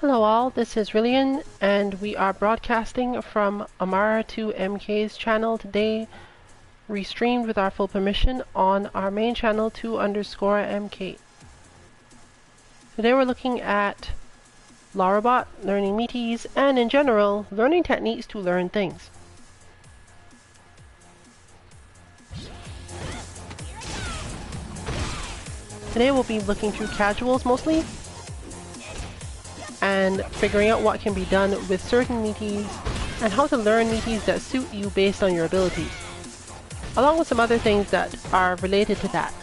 Hello all, this is Rillian, and we are broadcasting from Amara2MK's channel today, restreamed with our full permission on our main channel 2_MK. Today we're looking at Larabot, learning meaties, and in general, learning techniques to learn things. Today we'll be looking through casuals mostly, and figuring out what can be done with certain meaties and how to learn meaties that suit you based on your abilities, along with some other things that are related to that.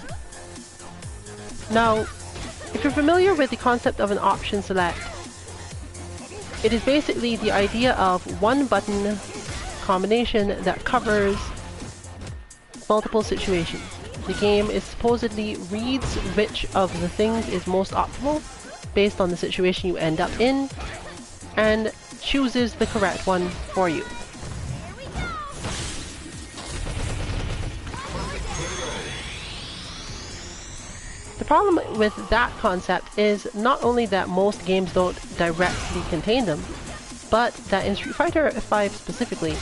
Now, if you're familiar with the concept of an option select, it is basically the idea of one button combination that covers multiple situations. The game is supposedly reads which of the things is most optimal based on the situation you end up in, and chooses the correct one for you. The problem with that concept is not only that most games don't directly contain them, but that in Street Fighter V specifically,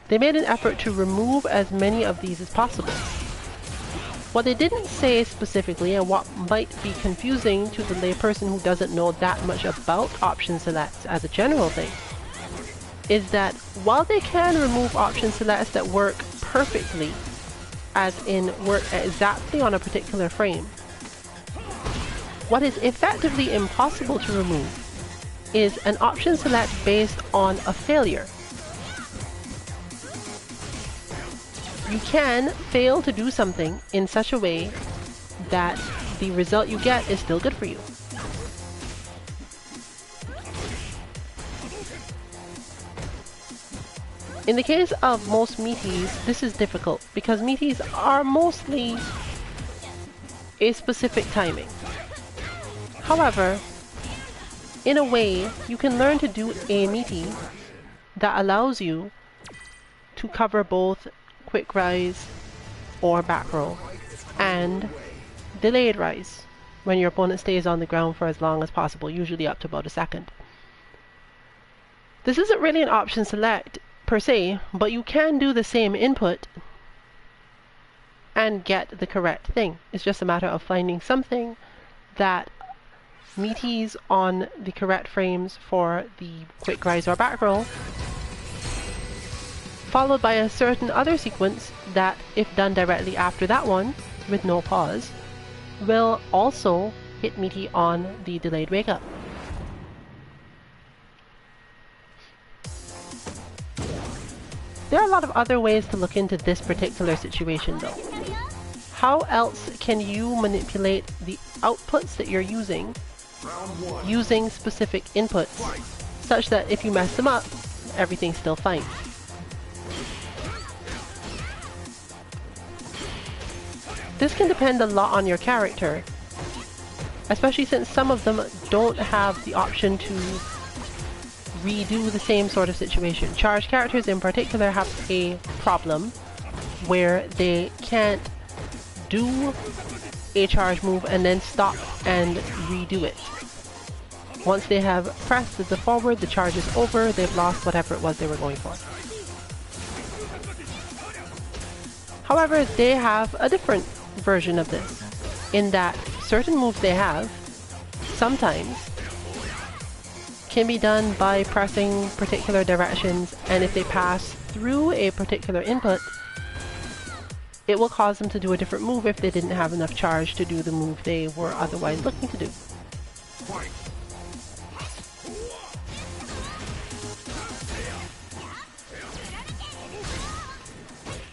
they made an effort to remove as many of these as possible. What they didn't say specifically, and what might be confusing to the layperson who doesn't know that much about option selects as a general thing, is that while they can remove option selects that work perfectly, as in work exactly on a particular frame, what is effectively impossible to remove is an option select based on a failure. You can fail to do something in such a way that the result you get is still good for you. In the case of most meaties, this is difficult because meaties are mostly a specific timing. However, in a way, you can learn to do a meaty that allows you to cover both quick rise or back roll and delayed rise when your opponent stays on the ground for as long as possible, usually up to about a second. This isn't really an option select per se, but you can do the same input and get the correct thing. It's just a matter of finding something that meaties on the correct frames for the quick rise or back roll, followed by a certain other sequence that, if done directly after that one, with no pause, will also hit meaty on the delayed wake up. There are a lot of other ways to look into this particular situation though. How else can you manipulate the outputs that you're using specific inputs, such that if you mess them up, everything's still fine? This can depend a lot on your character, especially since some of them don't have the option to redo the same sort of situation. Charged characters in particular have a problem where they can't do a charge move and then stop and redo it. Once they have pressed the forward, the charge is over, they've lost whatever it was they were going for. However, they have a different version of this, in that certain moves they have sometimes can be done by pressing particular directions, and if they pass through a particular input, it will cause them to do a different move if they didn't have enough charge to do the move they were otherwise looking to do.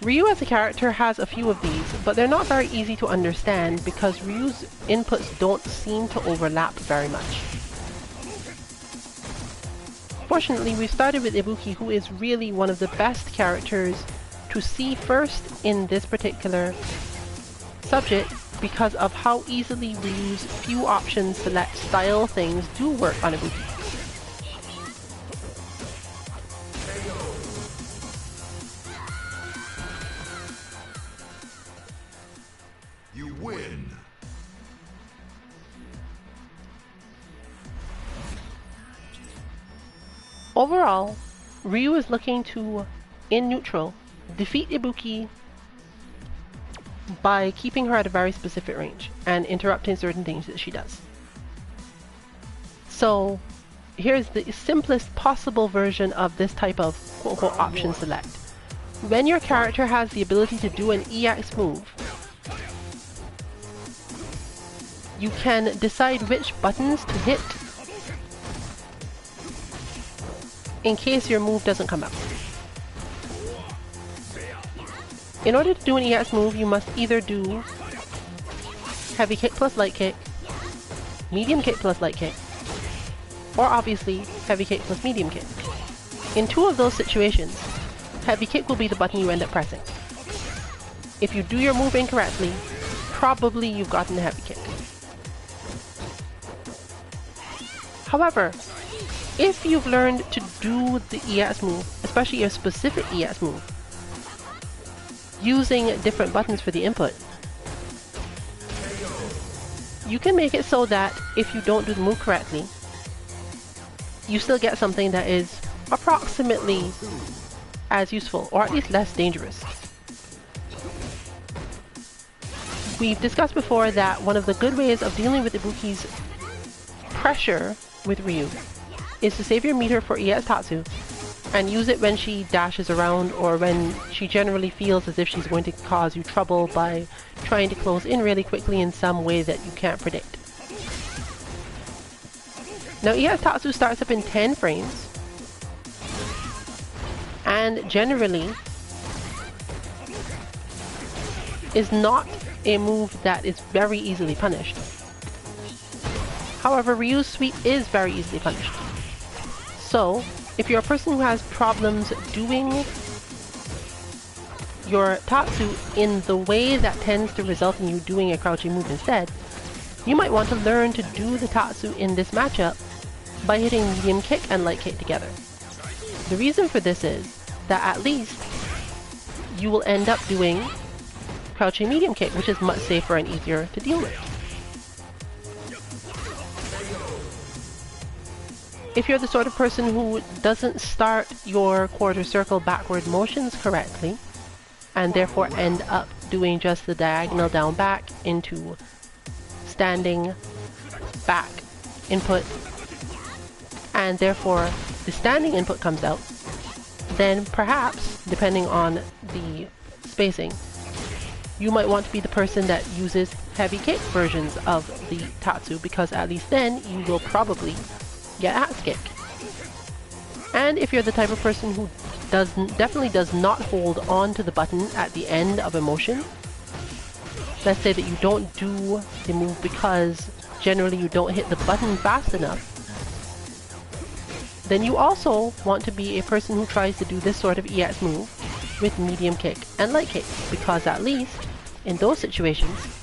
Ryu as a character has a few of these, but they're not very easy to understand because Ryu's inputs don't seem to overlap very much. Fortunately, we started with Ibuki, who is really one of the best characters to see first in this particular subject because of how easily Ryu's few options select style things do work on Ibuki. You win. Overall, Ryu is looking to, in neutral, defeat Ibuki by keeping her at a very specific range and interrupting certain things that she does. So here's the simplest possible version of this type of quote-unquote option select. When your character has the ability to do an EX move, you can decide which buttons to hit in case your move doesn't come out. In order to do an EX move, you must either do heavy kick plus light kick, medium kick plus light kick, or obviously heavy kick plus medium kick. In two of those situations, heavy kick will be the button you end up pressing. If you do your move incorrectly, probably you've gotten the heavy kick. However, if you've learned to do the EX move, especially a specific EX move, using different buttons for the input, you can make it so that if you don't do the move correctly, you still get something that is approximately as useful, or at least less dangerous. We've discussed before that one of the good ways of dealing with Ibuki's pressure with Ryu is to save your meter for EX Tatsu and use it when she dashes around or when she generally feels as if she's going to cause you trouble by trying to close in really quickly in some way that you can't predict. Now EX Tatsu starts up in 10 frames and generally is not a move that is very easily punished. However, Ryu's sweep is very easily punished. So, if you're a person who has problems doing your Tatsu in the way that tends to result in you doing a crouching move instead, you might want to learn to do the Tatsu in this matchup by hitting medium kick and light kick together. The reason for this is that at least you will end up doing crouching medium kick, which is much safer and easier to deal with. If you're the sort of person who doesn't start your quarter circle backward motions correctly, and therefore end up doing just the diagonal down back into standing back input, and therefore the standing input comes out, then perhaps, depending on the spacing, you might want to be the person that uses heavy kick versions of the Tatsu, because at least then you will probably get axe kick. And if you're the type of person who definitely does not hold on to the button at the end of a motion, let's say that you don't do the move because generally you don't hit the button fast enough, then you also want to be a person who tries to do this sort of EX move with medium kick and light kick, because at least in those situations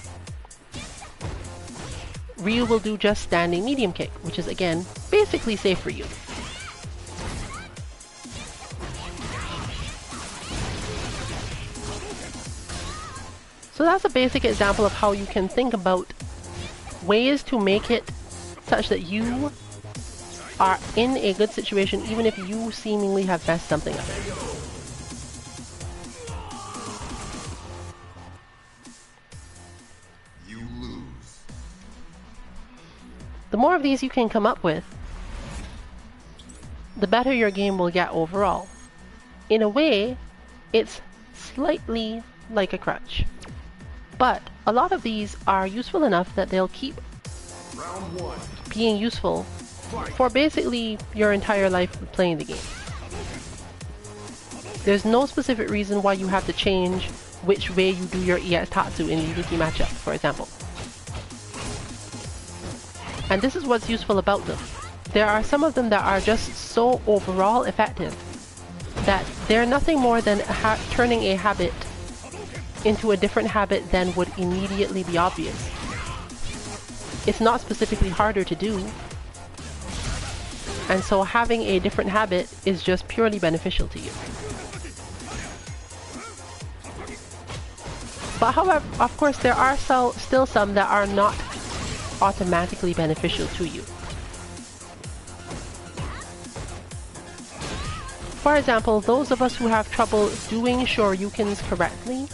Ryu will do just standing medium kick, which is again basically safe for you. So that's a basic example of how you can think about ways to make it such that you are in a good situation even if you seemingly have messed something up. The more of these you can come up with, the better your game will get overall. In a way, it's slightly like a crutch. But a lot of these are useful enough that they'll keep being useful for basically your entire life of playing the game. There's no specific reason why you have to change which way you do your EX Tatsu in the Ibuki matchup, for example. And this is what's useful about them. There are some of them that are just so overall effective that they're nothing more than turning a habit into a different habit than would immediately be obvious. It's not specifically harder to do, and so having a different habit is just purely beneficial to you. But however, of course, there are still some that are not automatically beneficial to you. For example, those of us who have trouble doing shoryukens correctly,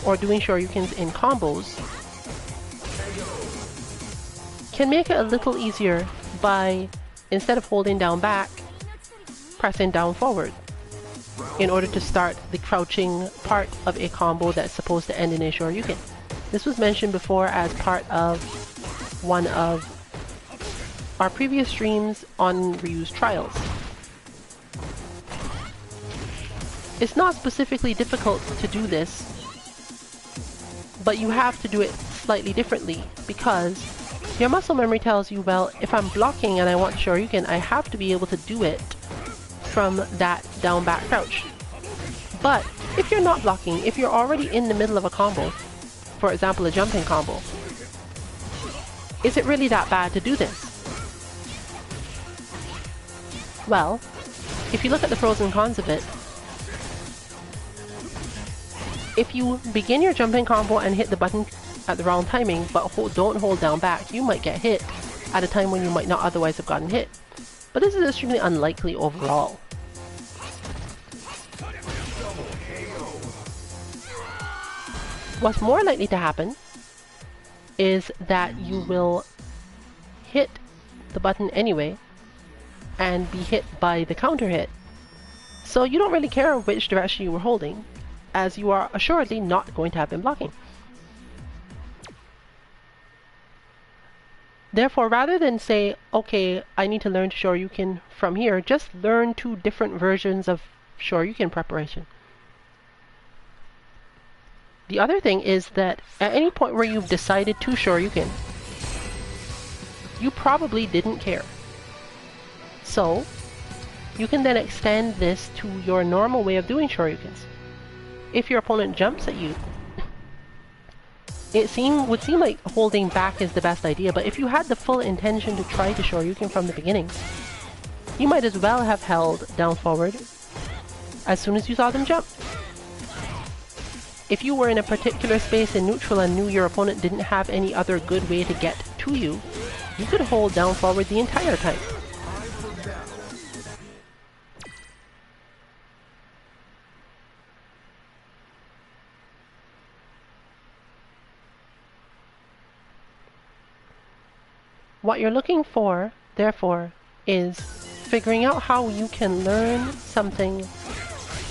or doing shoryukens in combos, can make it a little easier by, instead of holding down back, pressing down forward in order to start the crouching part of a combo that's supposed to end in a shoryuken. This was mentioned before as part of one of our previous streams on Ryu's Trials. It's not specifically difficult to do this, but you have to do it slightly differently because your muscle memory tells you, well, if I'm blocking and I want shoryuken, I have to be able to do it from that down back crouch. But if you're not blocking, if you're already in the middle of a combo, for example a jumping combo, is it really that bad to do this? Well, if you look at the pros and cons of it, if you begin your jumping combo and hit the button at the wrong timing, but don't hold down back, you might get hit at a time when you might not otherwise have gotten hit. But this is extremely unlikely overall. What's more likely to happen is that you will hit the button anyway and be hit by the counter hit. So you don't really care which direction you were holding, as you are assuredly not going to have been blocking. Therefore, rather than say, okay, I need to learn shoryuken from here, just learn two different versions of shoryuken preparation. The other thing is that at any point where you've decided to shoryuken, you probably didn't care. So, you can then extend this to your normal way of doing shoryukens. If your opponent jumps at you, it would seem like holding back is the best idea, but if you had the full intention to try to shoryuken from the beginning, you might as well have held down forward as soon as you saw them jump. If you were in a particular space in neutral and knew your opponent didn't have any other good way to get to you, you could hold down forward the entire time. What you're looking for, therefore, is figuring out how you can learn something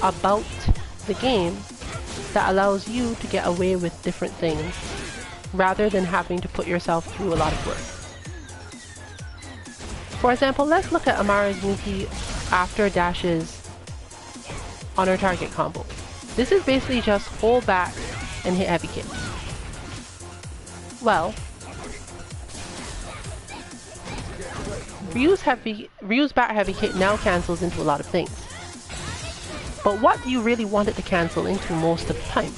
about the game that allows you to get away with different things, rather than having to put yourself through a lot of work. For example, let's look at Amara Yuki after dashes on her target combo. This is basically just hold back and hit heavy kick. Well, Ryu's back heavy kick now cancels into a lot of things. But what do you really want it to cancel into most of the time?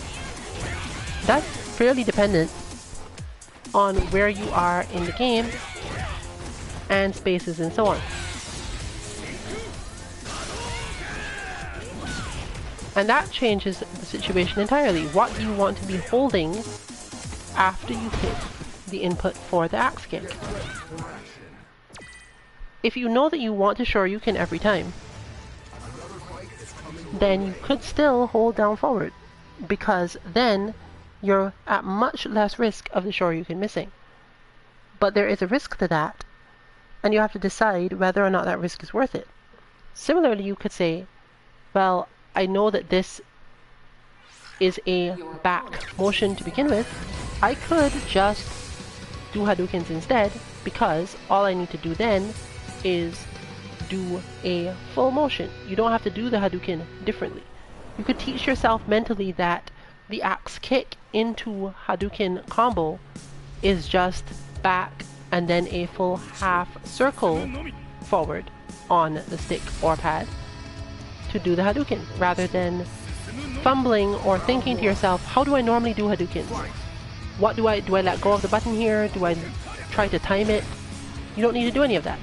That's fairly dependent on where you are in the game and spaces and so on. And that changes the situation entirely. What do you want to be holding after you hit the input for the axe kick? If you know that you want to shoryuken every time, then you could still hold down forward, because then you're at much less risk of the shoryuken missing. But there is a risk to that, and you have to decide whether or not that risk is worth it. Similarly, you could say, well, I know that this is a back motion to begin with. I could just do Hadoukens instead, because all I need to do then is do a full motion. You don't have to do the Hadouken differently. You could teach yourself mentally that the axe kick into Hadouken combo is just back and then a full half circle forward on the stick or pad to do the Hadouken, rather than fumbling or thinking to yourself, how do I normally do Hadoukens? What do I let go of the button here? Do I try to time it? You don't need to do any of that.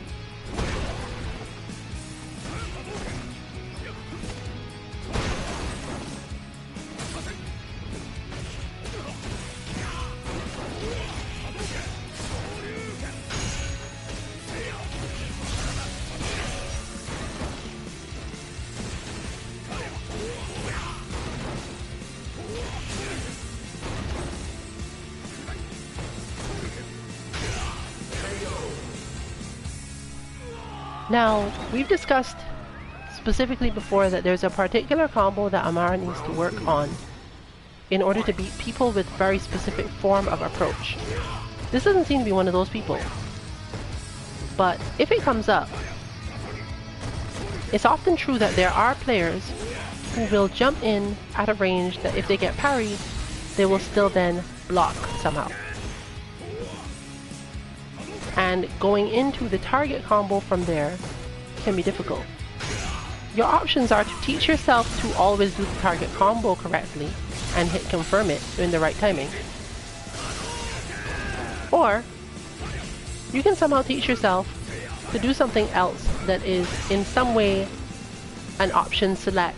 Now, we've discussed specifically before that there's a particular combo that Amara needs to work on in order to beat people with very specific form of approach. This doesn't seem to be one of those people. But if it comes up, it's often true that there are players who will jump in at a range that if they get parried, they will still then block somehow. And going into the target combo from there can be difficult. Your options are to teach yourself to always do the target combo correctly and hit confirm it in the right timing. Or you can somehow teach yourself to do something else that is in some way an option select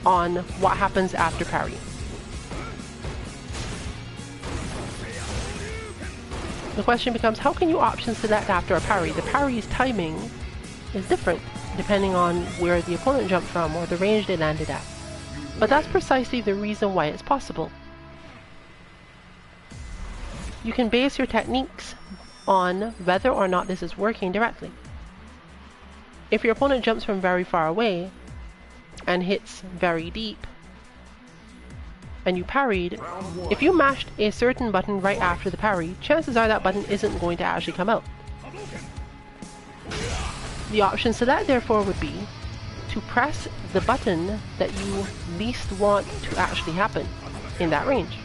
on what happens after parry. The question becomes, how can you option select after a parry? The parry's timing is different depending on where the opponent jumped from or the range they landed at. But that's precisely the reason why it's possible. You can base your techniques on whether or not this is working directly. If your opponent jumps from very far away and hits very deep, and you parried, if you mashed a certain button right after the parry, chances are that button isn't going to actually come out. The option select therefore would be to press the button that you least want to actually happen in that range.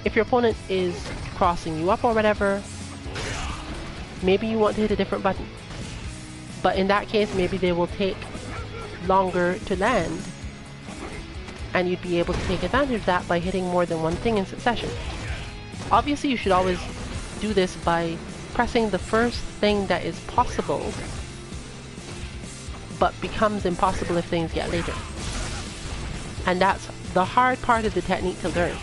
If your opponent is crossing you up or whatever, maybe you want to hit a different button. But in that case, maybe they will take longer to land, and you'd be able to take advantage of that by hitting more than one thing in succession. Obviously, you should always do this by pressing the first thing that is possible, but becomes impossible if things get later. And that's the hard part of the technique to learn.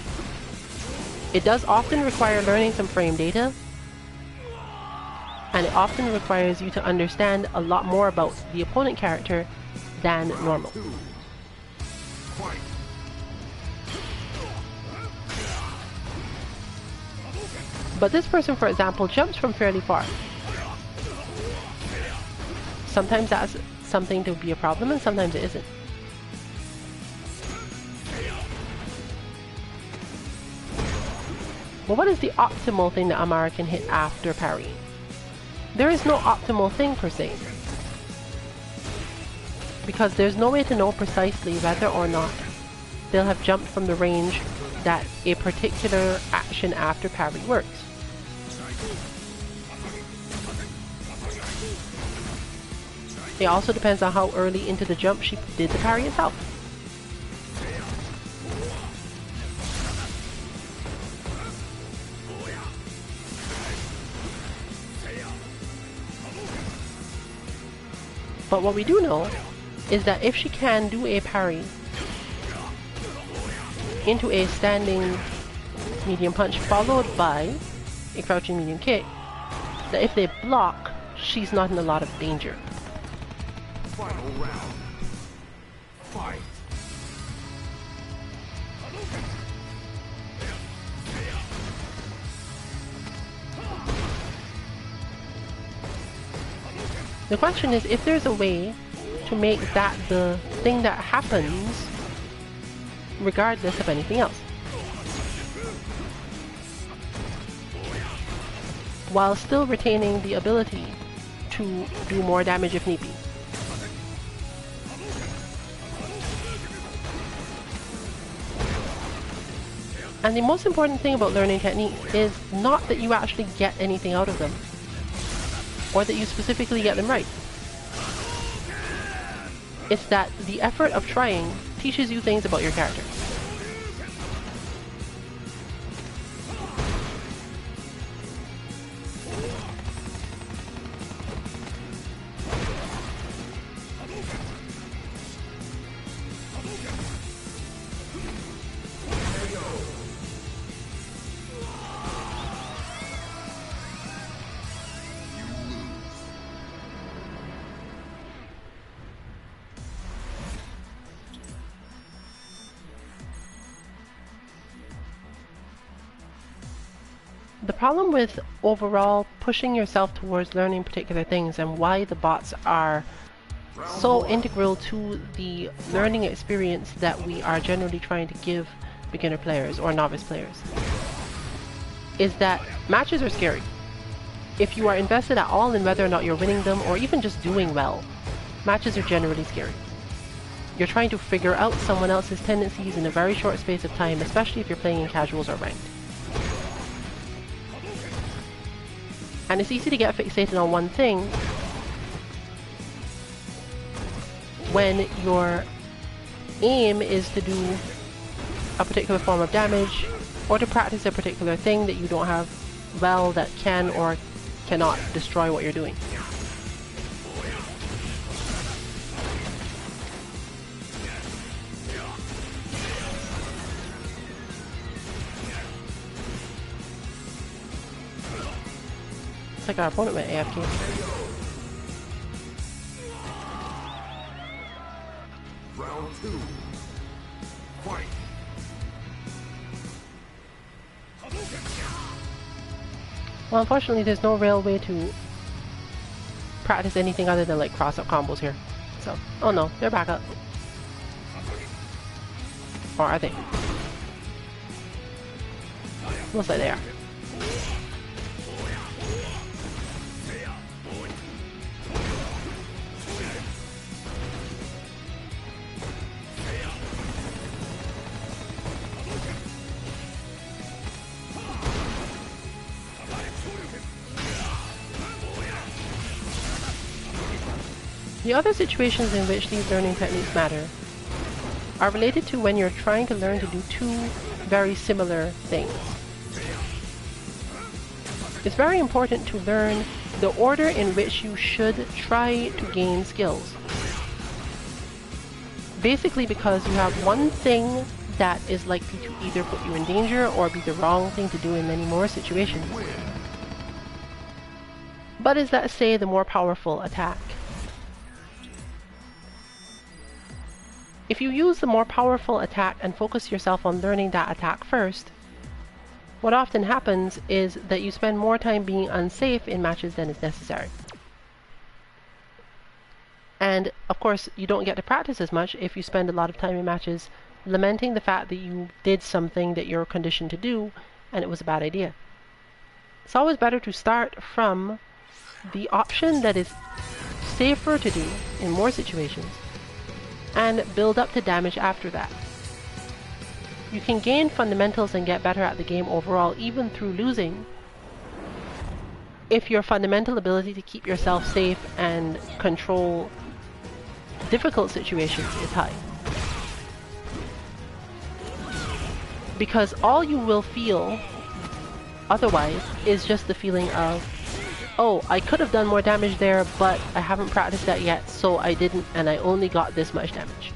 It does often require learning some frame data, and it often requires you to understand a lot more about the opponent character than normal. But this person, for example, jumps from fairly far. Sometimes that's something to be a problem, and sometimes it isn't. But what is the optimal thing that Amara can hit after parry? There is no optimal thing per se, because there's no way to know precisely whether or not they'll have jumped from the range that a particular action after parry works. It also depends on how early into the jump she did the parry itself. But what we do know is that if she can do a parry into a standing medium punch followed by a crouching medium kick, that if they block, she's not in a lot of danger. Final round. Fight. The question is if there's a way to make that the thing that happens regardless of anything else, while still retaining the ability to do more damage if need be. And the most important thing about learning techniques is not that you actually get anything out of them, or that you specifically get them right. It's that the effort of trying teaches you things about your character. The problem with overall pushing yourself towards learning particular things and why the bots are so integral to the learning experience that we are generally trying to give beginner players or novice players is that matches are scary. If you are invested at all in whether or not you're winning them or even just doing well, matches are generally scary. You're trying to figure out someone else's tendencies in a very short space of time, especially if you're playing in casuals or ranked. And it's easy to get fixated on one thing when your aim is to do a particular form of damage or to practice a particular thing that you don't have well that can or cannot destroy what you're doing. It's like our opponent went AFK. Round 2. Fight. Well, unfortunately, there's no real way to practice anything other than like cross-up combos here. So, oh no, they're back up. Or are they? Looks like they are. The other situations in which these learning techniques matter are related to when you're trying to learn to do two very similar things. It's very important to learn the order in which you should try to gain skills. Basically because you have one thing that is likely to either put you in danger or be the wrong thing to do in many more situations. But is that, say, the more powerful attack? If you use the more powerful attack and focus yourself on learning that attack first, what often happens is that you spend more time being unsafe in matches than is necessary. And of course, you don't get to practice as much if you spend a lot of time in matches lamenting the fact that you did something that you're conditioned to do and it was a bad idea. It's always better to start from the option that is safer to do in more situations and build up to damage after that. You can gain fundamentals and get better at the game overall even through losing if your fundamental ability to keep yourself safe and control difficult situations is high. Because all you will feel otherwise is just the feeling of, oh, I could have done more damage there, but I haven't practiced that yet, so I didn't, and I only got this much damage.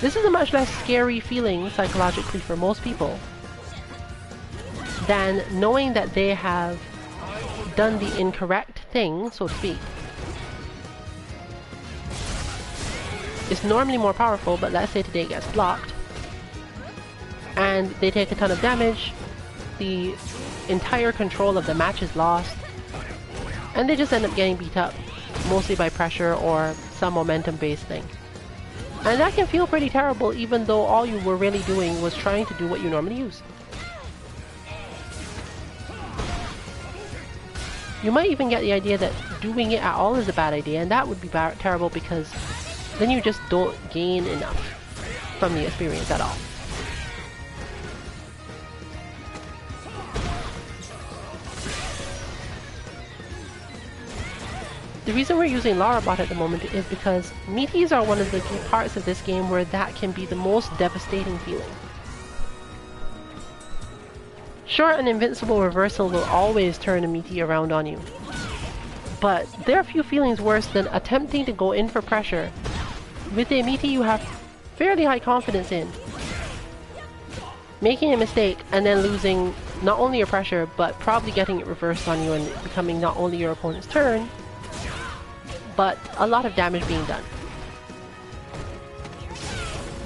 This is a much less scary feeling psychologically for most people than knowing that they have done the incorrect thing, so to speak. It's normally more powerful, but let's say today it gets blocked, and they take a ton of damage, the entire control of the match is lost, and they just end up getting beat up, mostly by pressure or some momentum-based thing. And that can feel pretty terrible even though all you were really doing was trying to do what you normally use. You might even get the idea that doing it at all is a bad idea, and that would be terrible because then you just don't gain enough from the experience at all. The reason we're using Larabot at the moment is because meaties are one of the parts of this game where that can be the most devastating feeling. Sure, an invincible reversal will always turn a meaty around on you, but there are few feelings worse than attempting to go in for pressure with a meaty you have fairly high confidence in, making a mistake and then losing not only your pressure but probably getting it reversed on you and becoming not only your opponent's turn but a lot of damage being done.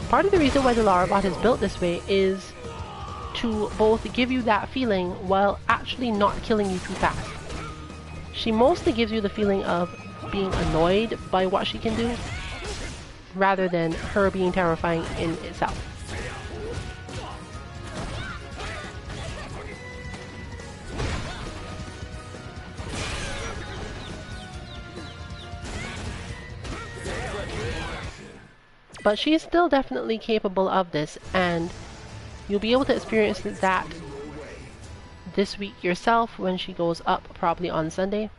Part of the reason why the Larabot is built this way is to both give you that feeling while actually not killing you too fast. She mostly gives you the feeling of being annoyed by what she can do, rather than her being terrifying in itself. But she's still definitely capable of this, and you'll be able to experience that this week yourself when she goes up, probably on Sunday.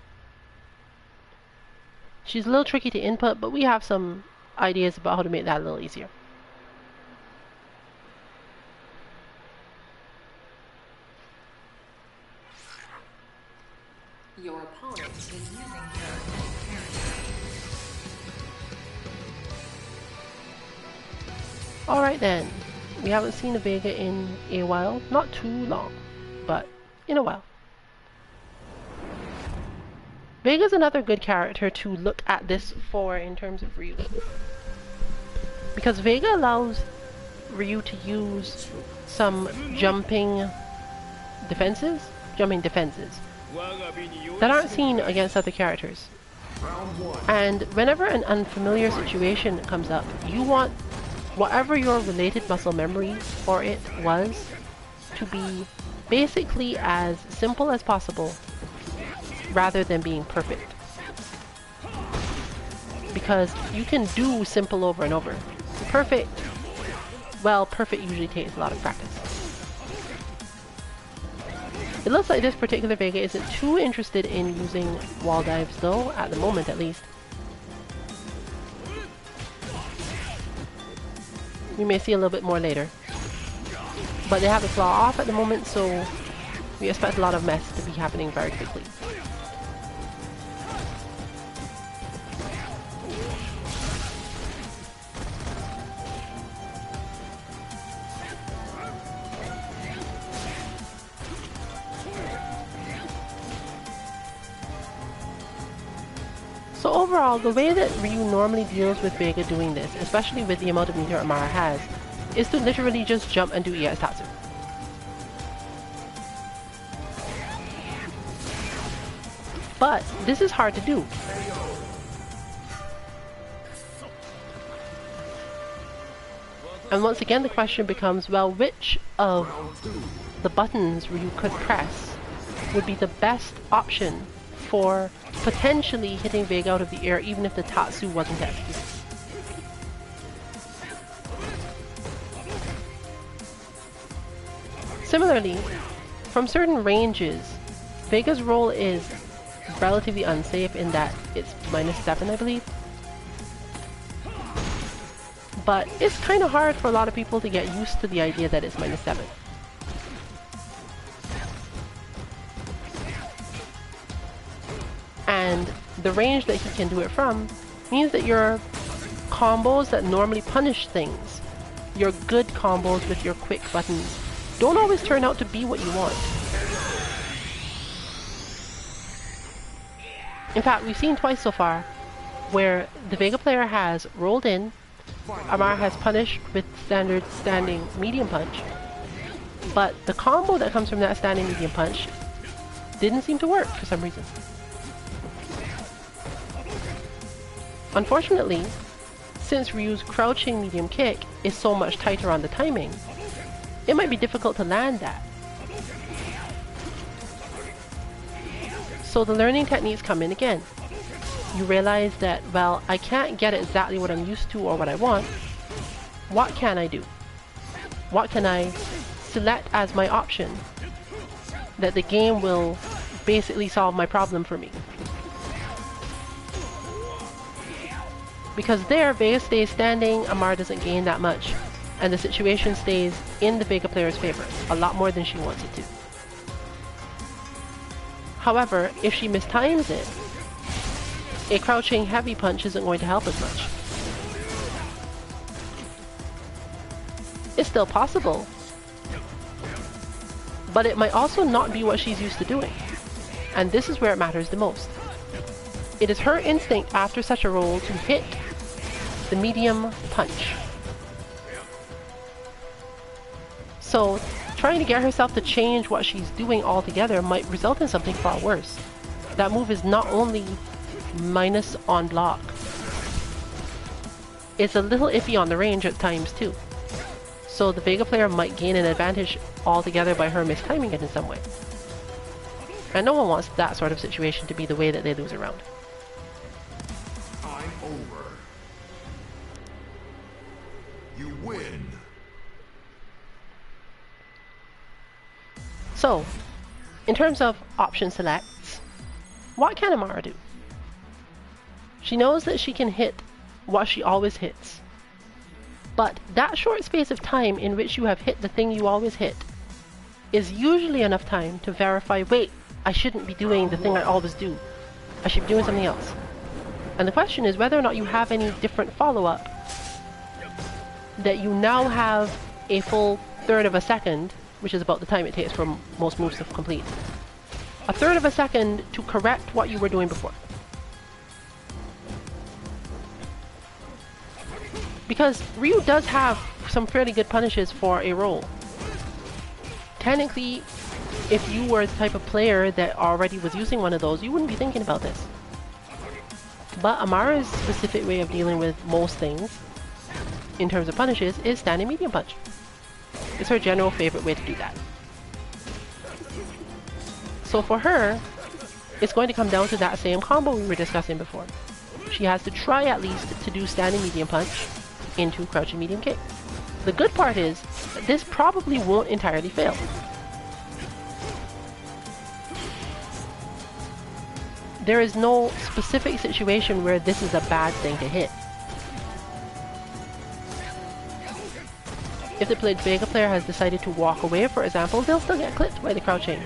She's a little tricky to input, but we have some ideas about how to make that a little easier. Your opponent is using your Alright then, we haven't seen a Vega in a while, not too long, but in a while. Vega's another good character to look at this for in terms of Ryu. Because Vega allows Ryu to use some jumping defenses that aren't seen against other characters. And whenever an unfamiliar situation comes up, you want whatever your related muscle memory for it was to be basically as simple as possible rather than being perfect. Because you can do simple over and over. Perfect, well, perfect usually takes a lot of practice. It looks like this particular Vega isn't too interested in using wall dives though, at the moment at least. We may see a little bit more later. But they have the claw off at the moment, so we expect a lot of mess to be happening very quickly. So overall, the way that Ryu normally deals with Vega doing this, especially with the amount of meter Amara has, is to literally just jump and do EX Tatsu. But this is hard to do. And once again the question becomes, well, which of the buttons Ryu could press would be the best option for potentially hitting Vega out of the air even if the Tatsu wasn't executed. Similarly, from certain ranges, Vega's roll is relatively unsafe in that it's -7, I believe. But it's kind of hard for a lot of people to get used to the idea that it's -7. And the range that he can do it from means that your combos that normally punish things, your good combos with your quick buttons, don't always turn out to be what you want. In fact, we've seen twice so far where the Vega player has rolled in, Amara has punished with standard standing medium punch, but the combo that comes from that standing medium punch didn't seem to work for some reason. Unfortunately, since Ryu's crouching medium kick is so much tighter on the timing, it might be difficult to land that. So the learning techniques come in again. You realize that, well, I can't get exactly what I'm used to or what I want. What can I do? What can I select as my option that the game will basically solve my problem for me? Because there, Vega stays standing, Amara doesn't gain that much, and the situation stays in the Vega player's favor, a lot more than she wants it to. However, if she mistimes it, a crouching heavy punch isn't going to help as much. It's still possible, but it might also not be what she's used to doing, and this is where it matters the most. It is her instinct after such a roll to hit the medium punch. So trying to get herself to change what she's doing altogether might result in something far worse. That move is not only minus on block, it's a little iffy on the range at times too. So the Vega player might gain an advantage altogether by her mistiming it in some way. And no one wants that sort of situation to be the way that they lose a round. I'm over. You win. So, in terms of option selects, what can Amara do? She knows that she can hit what she always hits. But that short space of time in which you have hit the thing you always hit is usually enough time to verify, wait, I shouldn't be doing the thing I always do. I should be doing something else. And the question is whether or not you have any different follow-up that you now have a full third of a second, which is about the time it takes for most moves to complete. A third of a second to correct what you were doing before. Because Ryu does have some fairly good punishes for a roll. Technically, if you were the type of player that already was using one of those, you wouldn't be thinking about this. But Amara's specific way of dealing with most things, in terms of punishes, is standing medium punch. It's her general favorite way to do that. So for her, it's going to come down to that same combo we were discussing before. She has to try at least to do standing medium punch into crouching medium kick. The good part is that this probably won't entirely fail. There is no specific situation where this is a bad thing to hit. If the Vega player has decided to walk away, for example, they'll still get clipped by the crouching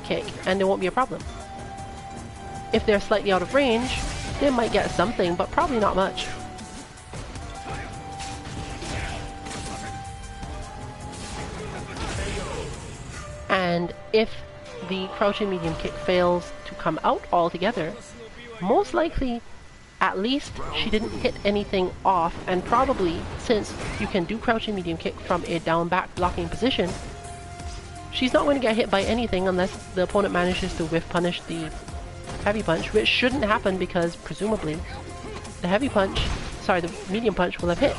kick, and there won't be a problem. If they're slightly out of range, they might get something, but probably not much. And if the crouching medium kick fails to come out altogether, most likely at least she didn't hit anything off, and probably, since you can do crouching medium kick from a down back blocking position, she's not going to get hit by anything unless the opponent manages to whiff punish the heavy punch, which shouldn't happen because presumably the medium punch will have hit.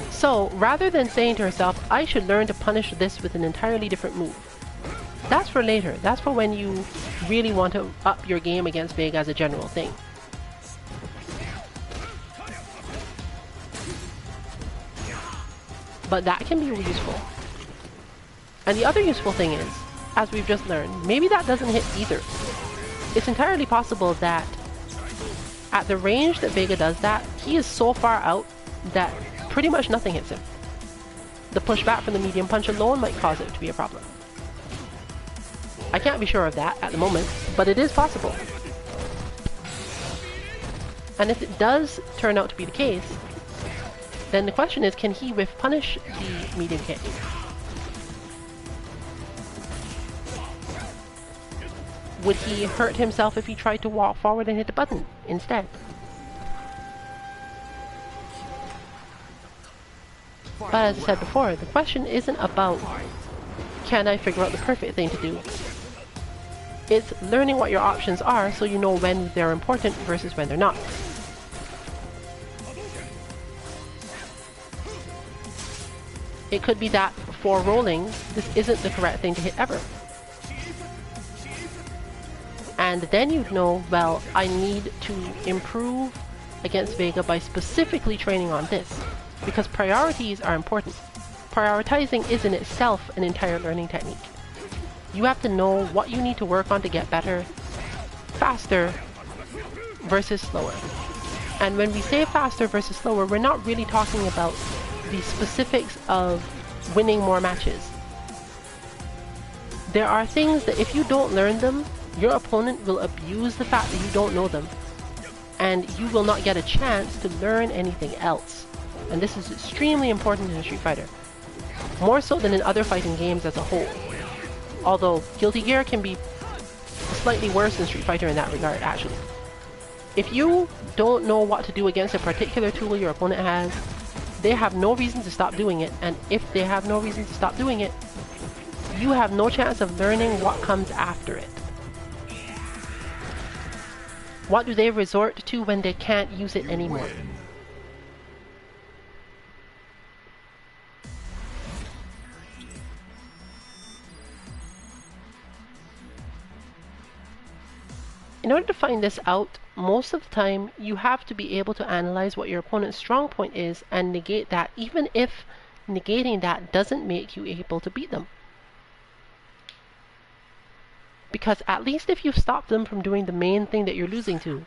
So rather than saying to herself, I should learn to punish this with an entirely different move, that's for later. That's for when you really want to up your game against Vega as a general thing. But that can be useful. And the other useful thing is, as we've just learned, maybe that doesn't hit either. It's entirely possible that at the range that Vega does that, he is so far out that pretty much nothing hits him. The pushback from the medium punch alone might cause it to be a problem. I can't be sure of that at the moment, but it is possible. And if it does turn out to be the case, then the question is, can he whiff punish the medium kick? Would he hurt himself if he tried to walk forward and hit the button instead? But as I said before, the question isn't about, can I figure out the perfect thing to do? It's learning what your options are so you know when they're important versus when they're not. It could be that for rolling, this isn't the correct thing to hit ever. And then you'd know, well, I need to improve against Vega by specifically training on this, because priorities are important. Prioritizing is in itself an entire learning technique. You have to know what you need to work on to get better, faster versus slower. And when we say faster versus slower, we're not really talking about the specifics of winning more matches. There are things that if you don't learn them, your opponent will abuse the fact that you don't know them, and you will not get a chance to learn anything else. And this is extremely important in Street Fighter, more so than in other fighting games as a whole. Although Guilty Gear can be slightly worse than Street Fighter in that regard, actually. If you don't know what to do against a particular tool your opponent has, they have no reason to stop doing it, and if they have no reason to stop doing it, you have no chance of learning what comes after it. What do they resort to when they can't use it anymore? In order to find this out, most of the time you have to be able to analyze what your opponent's strong point is and negate that, even if negating that doesn't make you able to beat them. Because at least if you've stopped them from doing the main thing that you're losing to,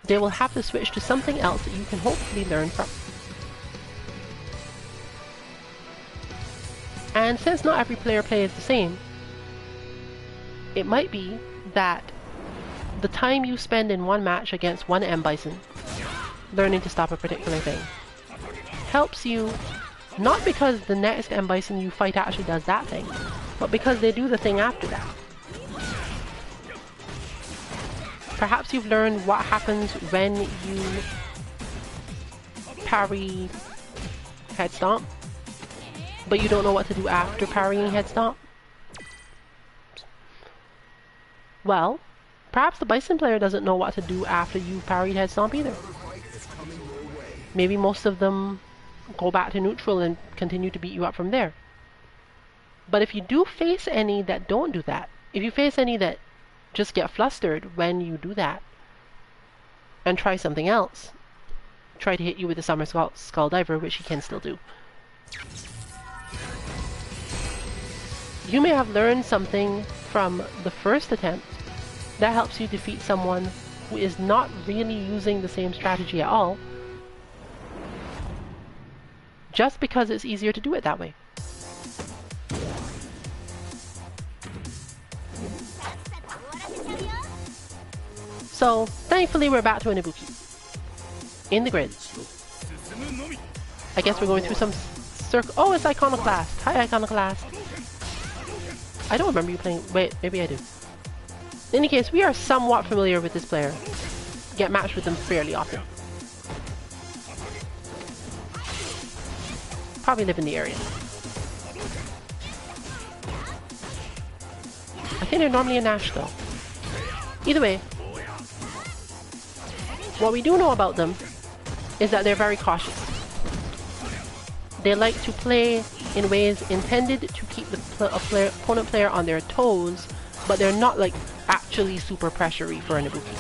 they will have to switch to something else that you can hopefully learn from. And since not every player plays the same, it might be that the time you spend in one match against one M Bison, learning to stop a particular thing, helps you not because the next M Bison you fight actually does that thing, but because they do the thing after that. Perhaps you've learned what happens when you parry head stomp, but you don't know what to do after parrying head stomp. Well, perhaps the Bison player doesn't know what to do after you've parried head stomp either. Maybe most of them go back to neutral and continue to beat you up from there. But if you do face any that don't do that, if you face any that just get flustered when you do that, and try something else, try to hit you with the Summer Skull Diver, which he can still do, you may have learned something from the first attempt that helps you defeat someone who is not really using the same strategy at all, just because it's easier to do it that way. So, thankfully we're back to an Ibuki. In the grid. I guess we're going through some circle. Oh, it's Iconoclast! Hi, Iconoclast! I don't remember you playing. Wait, maybe I do. In any case, we are somewhat familiar with this player. Get matched with them fairly often. Probably live in the area. I think they're normally a Nash though. Either way, what we do know about them is that they're very cautious. They like to play in ways intended to keep the opponent player on their toes, but they're not like actually super pressury for an Ibuki.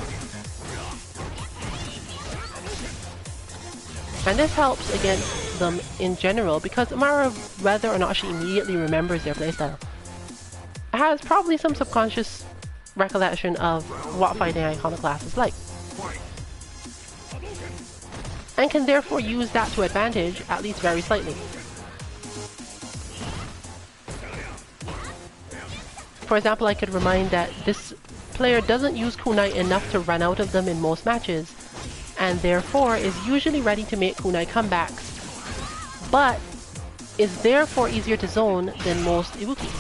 And this helps against them in general because no matter whether or not she immediately remembers their playstyle, has probably some subconscious recollection of what fighting Iconoclast is like. And can therefore use that to advantage, at least very slightly. For example, I could remind that this player doesn't use kunai enough to run out of them in most matches, and therefore is usually ready to make kunai comebacks, but is therefore easier to zone than most Ibukis.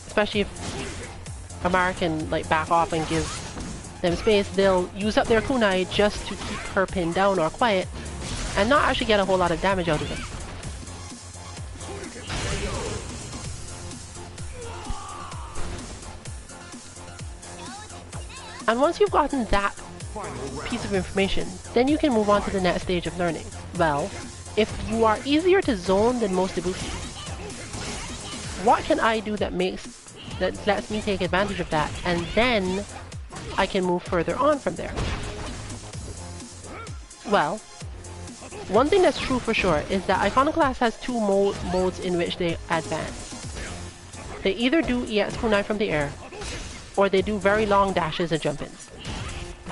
Especially if Amara can like back off and give them space, they'll use up their kunai just to keep her pinned down or quiet, and not actually get a whole lot of damage out of it. And once you've gotten that piece of information, then you can move on to the next stage of learning. Well, if you are easier to zone than most Ibuki, what can I do that lets me take advantage of that, and then I can move further on from there? Well, one thing that's true for sure is that Iconoclast has two modes in which they advance. They either do EX kunai from the air, or they do very long dashes and jump-ins.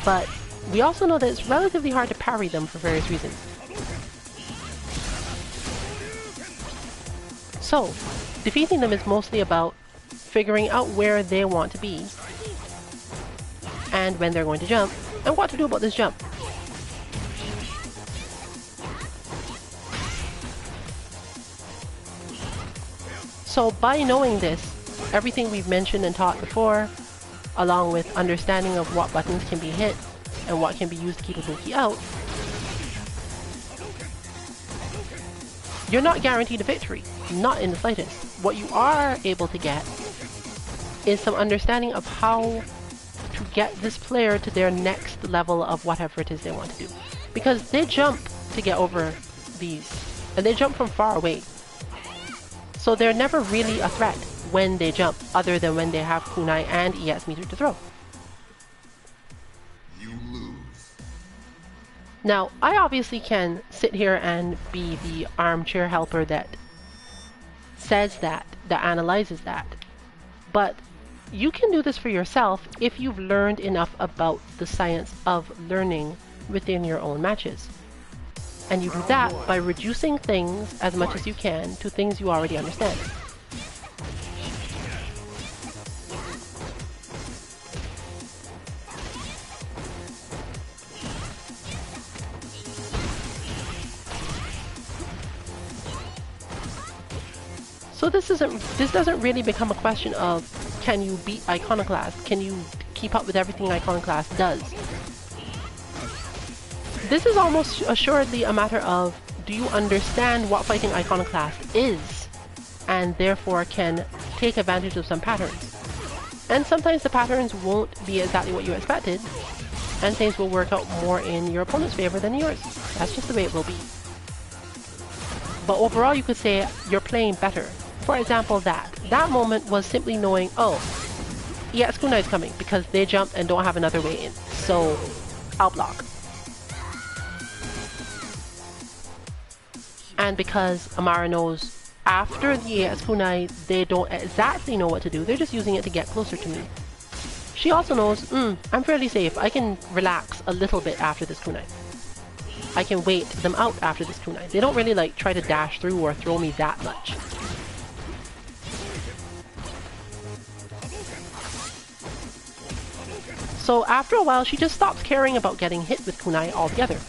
But we also know that it's relatively hard to parry them for various reasons. So, defeating them is mostly about figuring out where they want to be, and when they're going to jump, and what to do about this jump. So by knowing this, everything we've mentioned and taught before, along with understanding of what buttons can be hit and what can be used to keep Ibuki out, you're not guaranteed a victory, not in the slightest. What you are able to get is some understanding of how to get this player to their next level of whatever it is they want to do. Because they jump to get over these, and they jump from far away. So they're never really a threat when they jump, other than when they have kunai and EX meter to throw. You lose. Now, I obviously can sit here and be the armchair helper that says that analyzes that. But you can do this for yourself if you've learned enough about the science of learning within your own matches. And you do that by reducing things as much as you can to things you already understand. So this doesn't really become a question of, can you beat Iconoclast? Can you keep up with everything Iconoclast does? This is almost assuredly a matter of, do you understand what fighting Iconoclast is, and therefore can take advantage of some patterns? And sometimes the patterns won't be exactly what you expected, and things will work out more in your opponent's favor than yours. That's just the way it will be. But overall, you could say you're playing better. For example, that moment was simply knowing, oh, EX kunai is coming because they jumped and don't have another way in, so I'll block. And because Amara knows after the EX kunai they don't exactly know what to do, they're just using it to get closer to me. She also knows, I'm fairly safe, I can relax a little bit after this kunai. I can wait them out after this kunai. They don't really like try to dash through or throw me that much. So after a while, she just stops caring about getting hit with kunai altogether.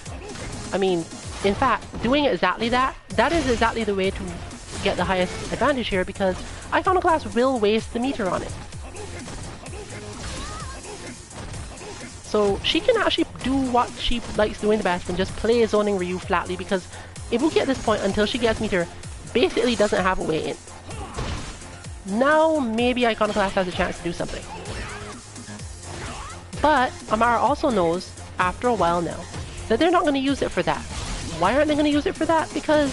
I mean, in fact, doing exactly that is exactly the way to get the highest advantage here, because Iconoclast will waste the meter on it. So she can actually do what she likes doing the best and just play zoning Ryu flatly, because Ibuki at this point, until she gets meter, basically doesn't have a way in. Now maybe Iconoclast has a chance to do something. But Amara also knows, after a while now, that they're not going to use it for that. Why aren't they going to use it for that? Because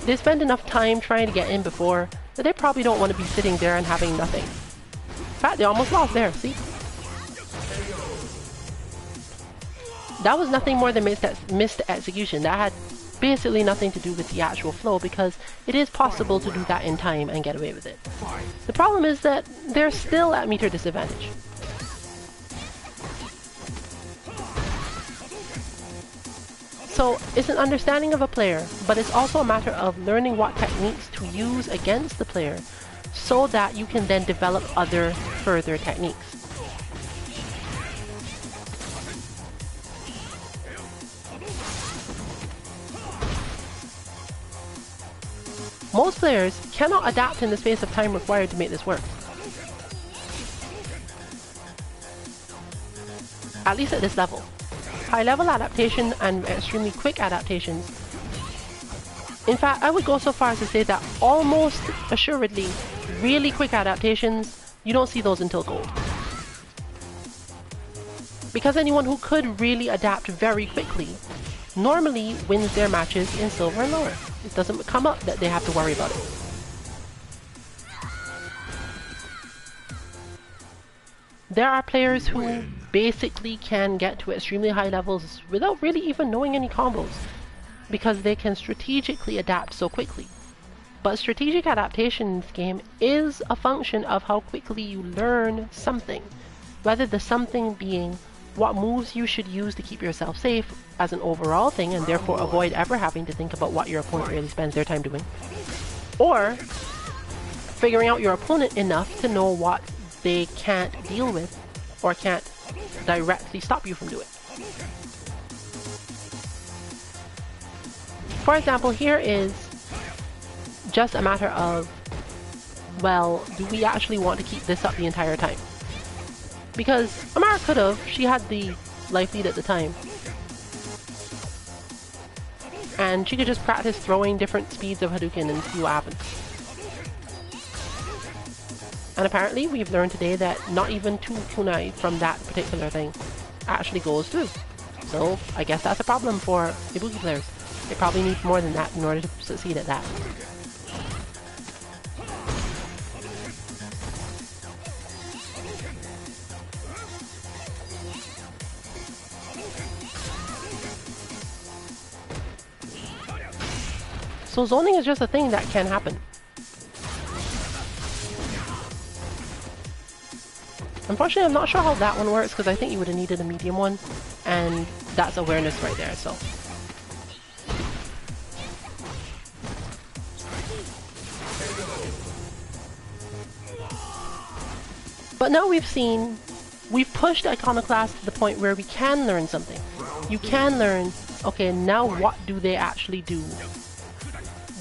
they spend enough time trying to get in before that they probably don't want to be sitting there and having nothing. In fact, they almost lost there, see? That was nothing more than missed execution. That had basically nothing to do with the actual flow, because it is possible to do that in time and get away with it. The problem is that they're still at meter disadvantage. So it's an understanding of a player, but it's also a matter of learning what techniques to use against the player so that you can then develop other further techniques. Most players cannot adapt in the space of time required to make this work. At least at this level. High-level adaptation and extremely quick adaptations. In fact, I would go so far as to say that almost assuredly, really quick adaptations, you don't see those until gold. Because anyone who could really adapt very quickly normally wins their matches in silver and lower. It doesn't come up that they have to worry about it. There are players who basically can get to extremely high levels without really even knowing any combos, because they can strategically adapt so quickly. But strategic adaptation in this game is a function of how quickly you learn something, whether the something being what moves you should use to keep yourself safe as an overall thing and therefore avoid ever having to think about what your opponent really spends their time doing, or figuring out your opponent enough to know what they can't deal with or can't directly stop you from doing. For example, here is just a matter of, well, do we actually want to keep this up the entire time? Because Amara could have, she had the life lead at the time. And she could just practice throwing different speeds of Hadouken and see what happens. And apparently we've learned today that not even 2 kunai from that particular thing actually goes through. So I guess that's a problem for Ibuki players. They probably need more than that in order to succeed at that. So zoning is just a thing that can happen. Unfortunately, I'm not sure how that one works because I think you would have needed a medium one, and that's awareness right there, so. But now we've pushed Iconoclast to the point where we can learn something. You can learn, okay, now what do they actually do?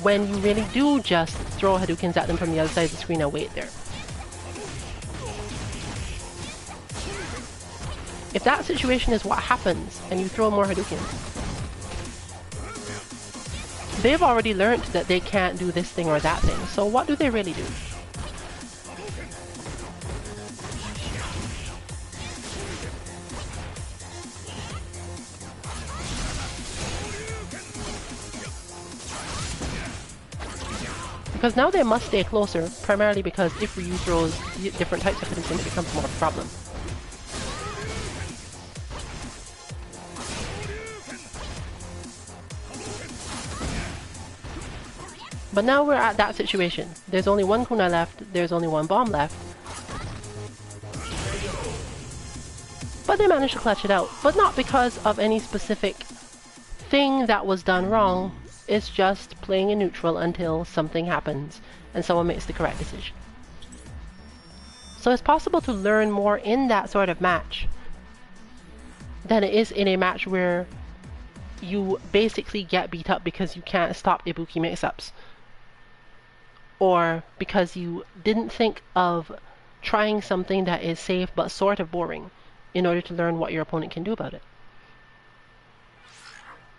When you really do just throw Hadoukens at them from the other side of the screen and wait there. If that situation is what happens, and you throw more Hadoukens, they've already learned that they can't do this thing or that thing, so what do they really do? Because now they must stay closer, primarily because if Ryu throws different types of Hadouken, it becomes more of a problem. But now we're at that situation. There's only one kunai left, there's only one bomb left. But they managed to clutch it out, but not because of any specific thing that was done wrong. It's just playing in neutral until something happens and someone makes the correct decision. So it's possible to learn more in that sort of match than it is in a match where you basically get beat up because you can't stop Ibuki mix-ups. Or because you didn't think of trying something that is safe but sort of boring in order to learn what your opponent can do about it.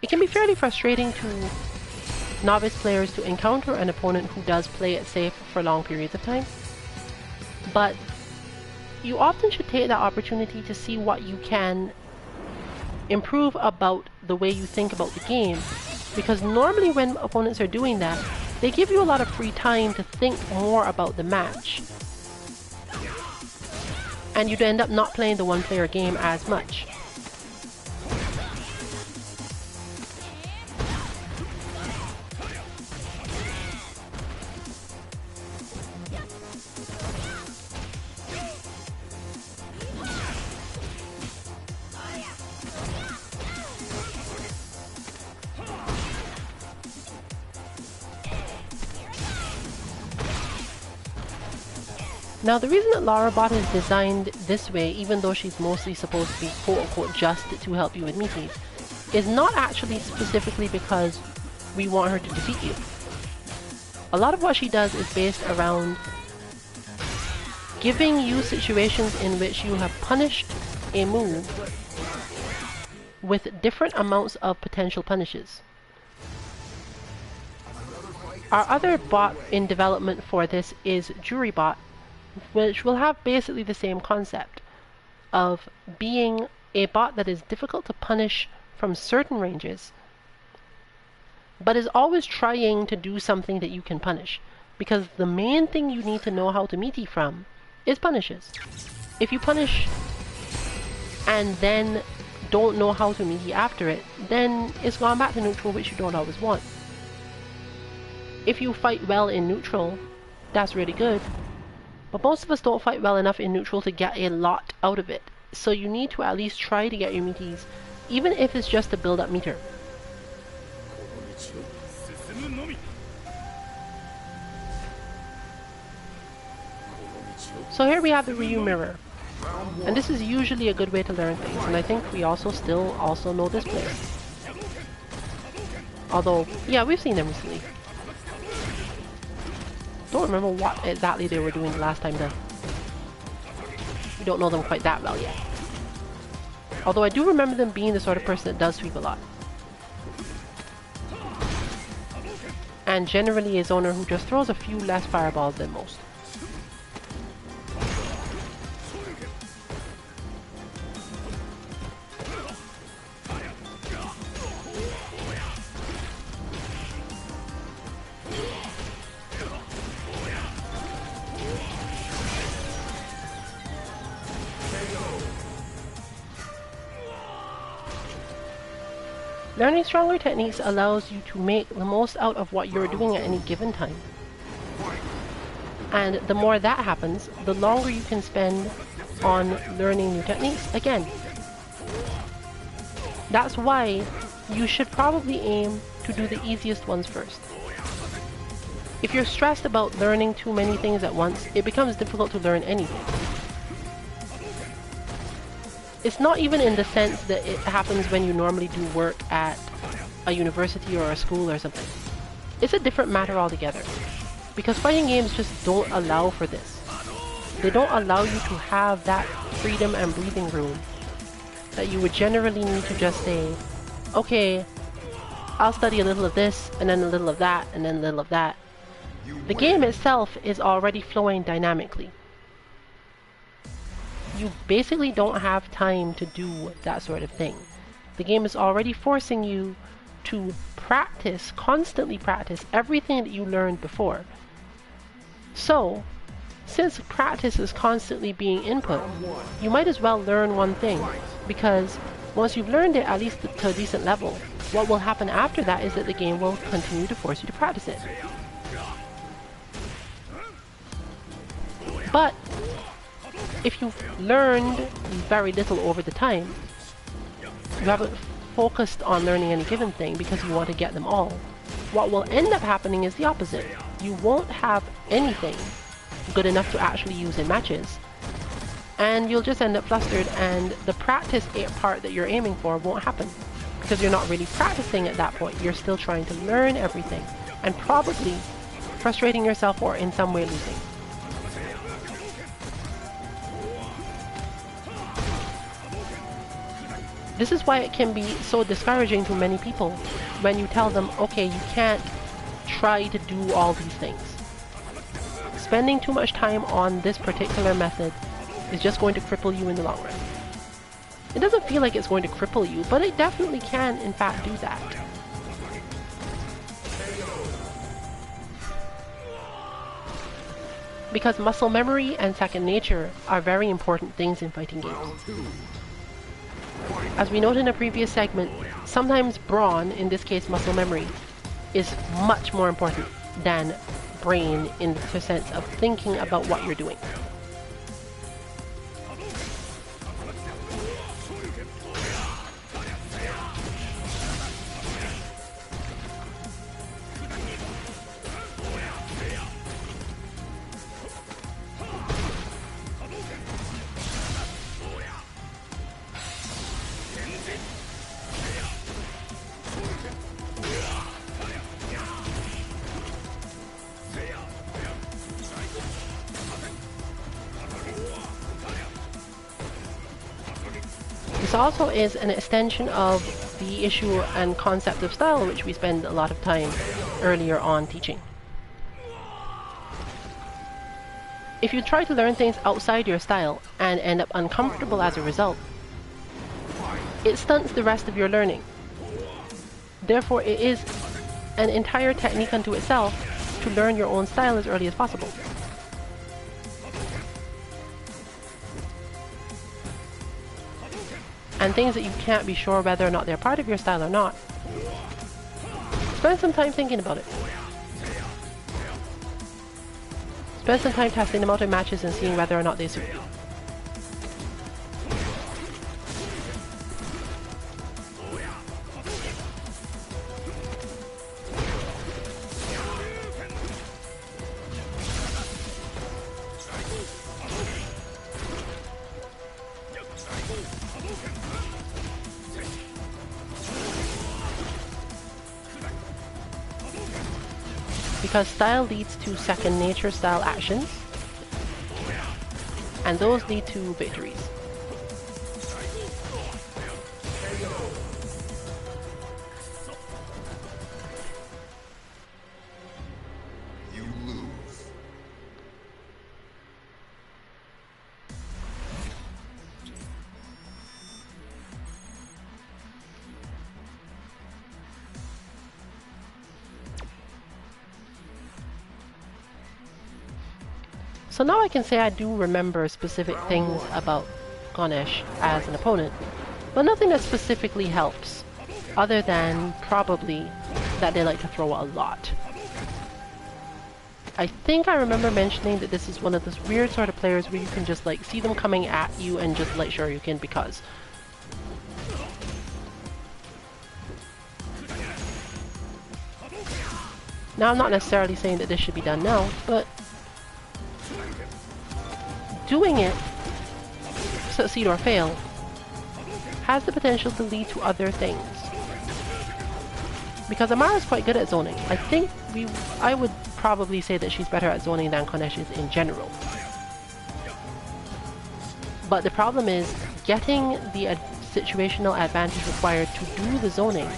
It can be fairly frustrating to novice players to encounter an opponent who does play it safe for long periods of time, but you often should take that opportunity to see what you can improve about the way you think about the game, because normally when opponents are doing that, they give you a lot of free time to think more about the match, and you'd end up not playing the one-player game as much. Now the reason that Larabot is designed this way, even though she's mostly supposed to be quote-unquote just to help you with meaties, is not actually specifically because we want her to defeat you. A lot of what she does is based around giving you situations in which you have punished a move with different amounts of potential punishes. Our other bot in development for this is Juribot, which will have basically the same concept of being a bot that is difficult to punish from certain ranges, but is always trying to do something that you can punish, because the main thing you need to know how to meaty from is punishes. If you punish and then don't know how to meaty after it, then it's gone back to neutral, which you don't always want. If you fight well in neutral, that's really good. But most of us don't fight well enough in neutral to get a lot out of it. So you need to at least try to get your meaties, even if it's just to build up meter. So here we have the Ryu Mirror. And this is usually a good way to learn things, and I think we still know this player. Although, yeah, we've seen them recently. Don't remember what exactly they were doing the last time though. We don't know them quite that well yet. Although I do remember them being the sort of person that does sweep a lot. and generally a zoner who just throws a few less fireballs than most. Learning stronger techniques allows you to make the most out of what you're doing at any given time. And the more that happens, the longer you can spend on learning new techniques again. That's why you should probably aim to do the easiest ones first. If you're stressed about learning too many things at once, it becomes difficult to learn anything. It's not even in the sense that it happens when you normally do work at a university or a school or something. It's a different matter altogether. Because fighting games just don't allow for this. They don't allow you to have that freedom and breathing room that you would generally need to just say, okay, I'll study a little of this, and then a little of that, and then a little of that. The game itself is already flowing dynamically. You basically don't have time to do that sort of thing. The game is already forcing you to practice, constantly practice everything that you learned before. So, since practice is constantly being input, you might as well learn one thing, because once you've learned it at least to a decent level, what will happen after that is that the game will continue to force you to practice it. But if you've learned very little over the time, you haven't focused on learning any given thing because you want to get them all, what will end up happening is the opposite. You won't have anything good enough to actually use in matches, and you'll just end up flustered, and the practice part that you're aiming for won't happen because you're not really practicing at that point. You're still trying to learn everything and probably frustrating yourself or in some way losing. This is why it can be so discouraging to many people when you tell them, okay, you can't try to do all these things. Spending too much time on this particular method is just going to cripple you in the long run. It doesn't feel like it's going to cripple you, but it definitely can in fact do that. Because muscle memory and second nature are very important things in fighting games. As we noted in a previous segment, sometimes brawn, in this case muscle memory, is much more important than brain in the sense of thinking about what you're doing. This also is an extension of the issue and concept of style, which we spend a lot of time earlier on teaching. If you try to learn things outside your style and end up uncomfortable as a result, it stunts the rest of your learning. Therefore, it is an entire technique unto itself to learn your own style as early as possible. And things that you can't be sure whether or not they're part of your style or not, spend some time thinking about it. Spend some time testing them out in matches and seeing whether or not they suit you. Because style leads to second nature style actions, and those lead to victories. So now I can say I do remember specific things about Ganesh as an opponent, but nothing that specifically helps, other than probably that they like to throw a lot. I think I remember mentioning that this is one of those weird sort of players where you can just like see them coming at you and just like sure you can because. Now I'm not necessarily saying that this should be done now, but doing it, succeed or fail, has the potential to lead to other things. Because Amara is quite good at zoning. I think I would probably say that she's better at zoning than Ganesh is in general. But the problem is getting the situational advantage required to do the zoning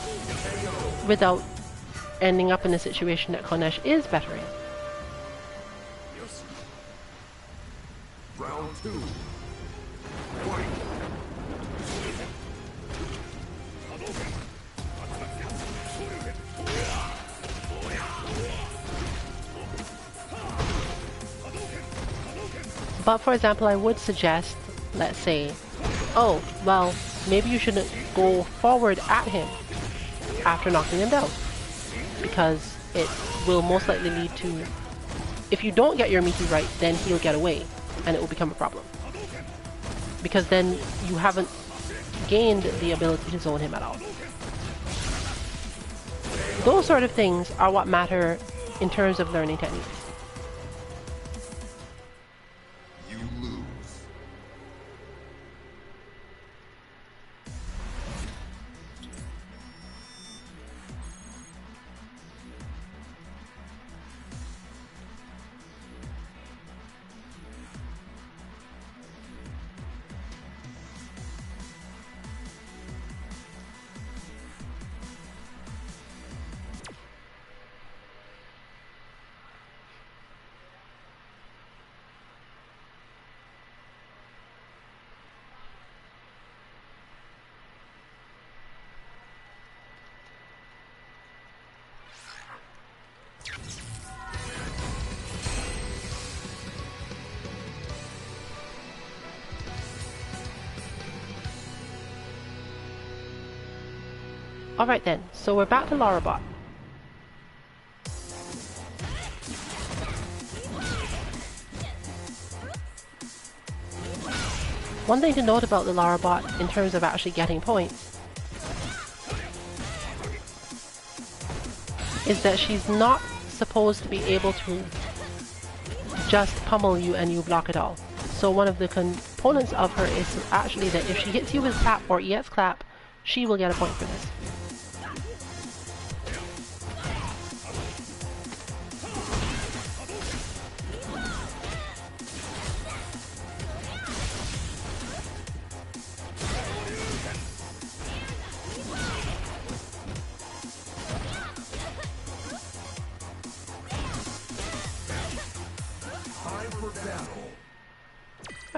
without ending up in a situation that Ganesh is better in. Round 2. Fight. But for example, I would suggest, let's say, oh, well, maybe you shouldn't go forward at him after knocking him down. Because it will most likely lead to, if you don't get your Miku right, then he'll get away, and it will become a problem. Because then you haven't gained the ability to zone him at all. Those sort of things are what matter in terms of learning techniques. You lose. Alright then, so we're back to Larabot. One thing to note about the Larabot in terms of actually getting points is that she's not supposed to be able to just pummel you and you block it all. So one of the components of her is actually that if she hits you with clap or EX clap, she will get a point for this.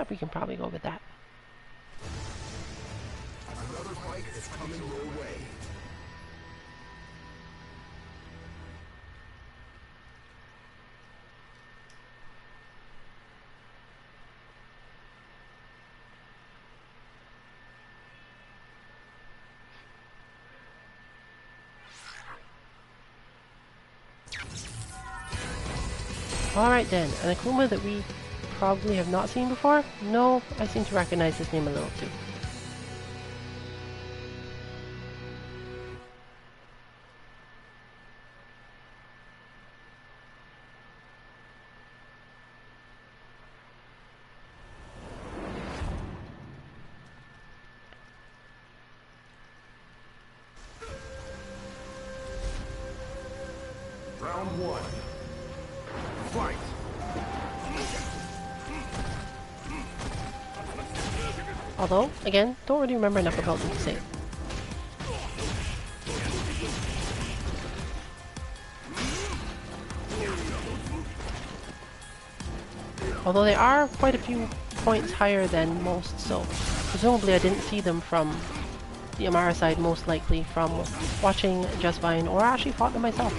We can probably go with that. Another fight is coming your way. Alright then, an Akuma that we probably have not seen before? No, I seem to recognize his name a little too. Round 1. Fight. Although, again, don't really remember enough about them to say. Although they are quite a few points higher than most, so presumably I didn't see them from the Amara side, most likely from watching Justvine, or actually fought them myself.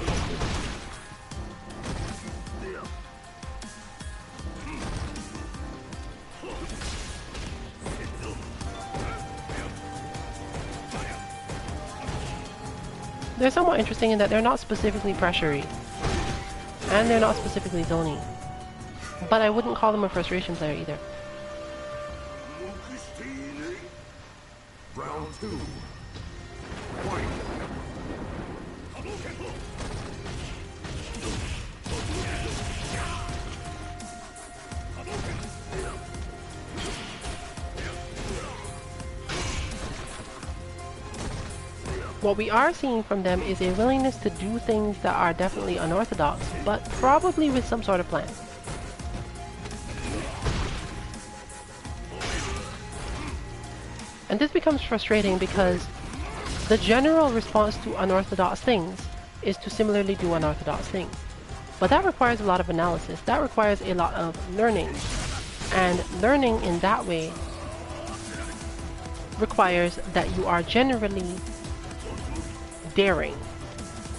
they're somewhat interesting in that they're not specifically pressury, and they're not specifically zoning. But I wouldn't call them a frustration player either. Round 2. Fight. What we are seeing from them is a willingness to do things that are definitely unorthodox, but probably with some sort of plan. And this becomes frustrating because the general response to unorthodox things is to similarly do unorthodox things. But that requires a lot of analysis, that requires a lot of learning. And learning in that way requires that you are generally daring.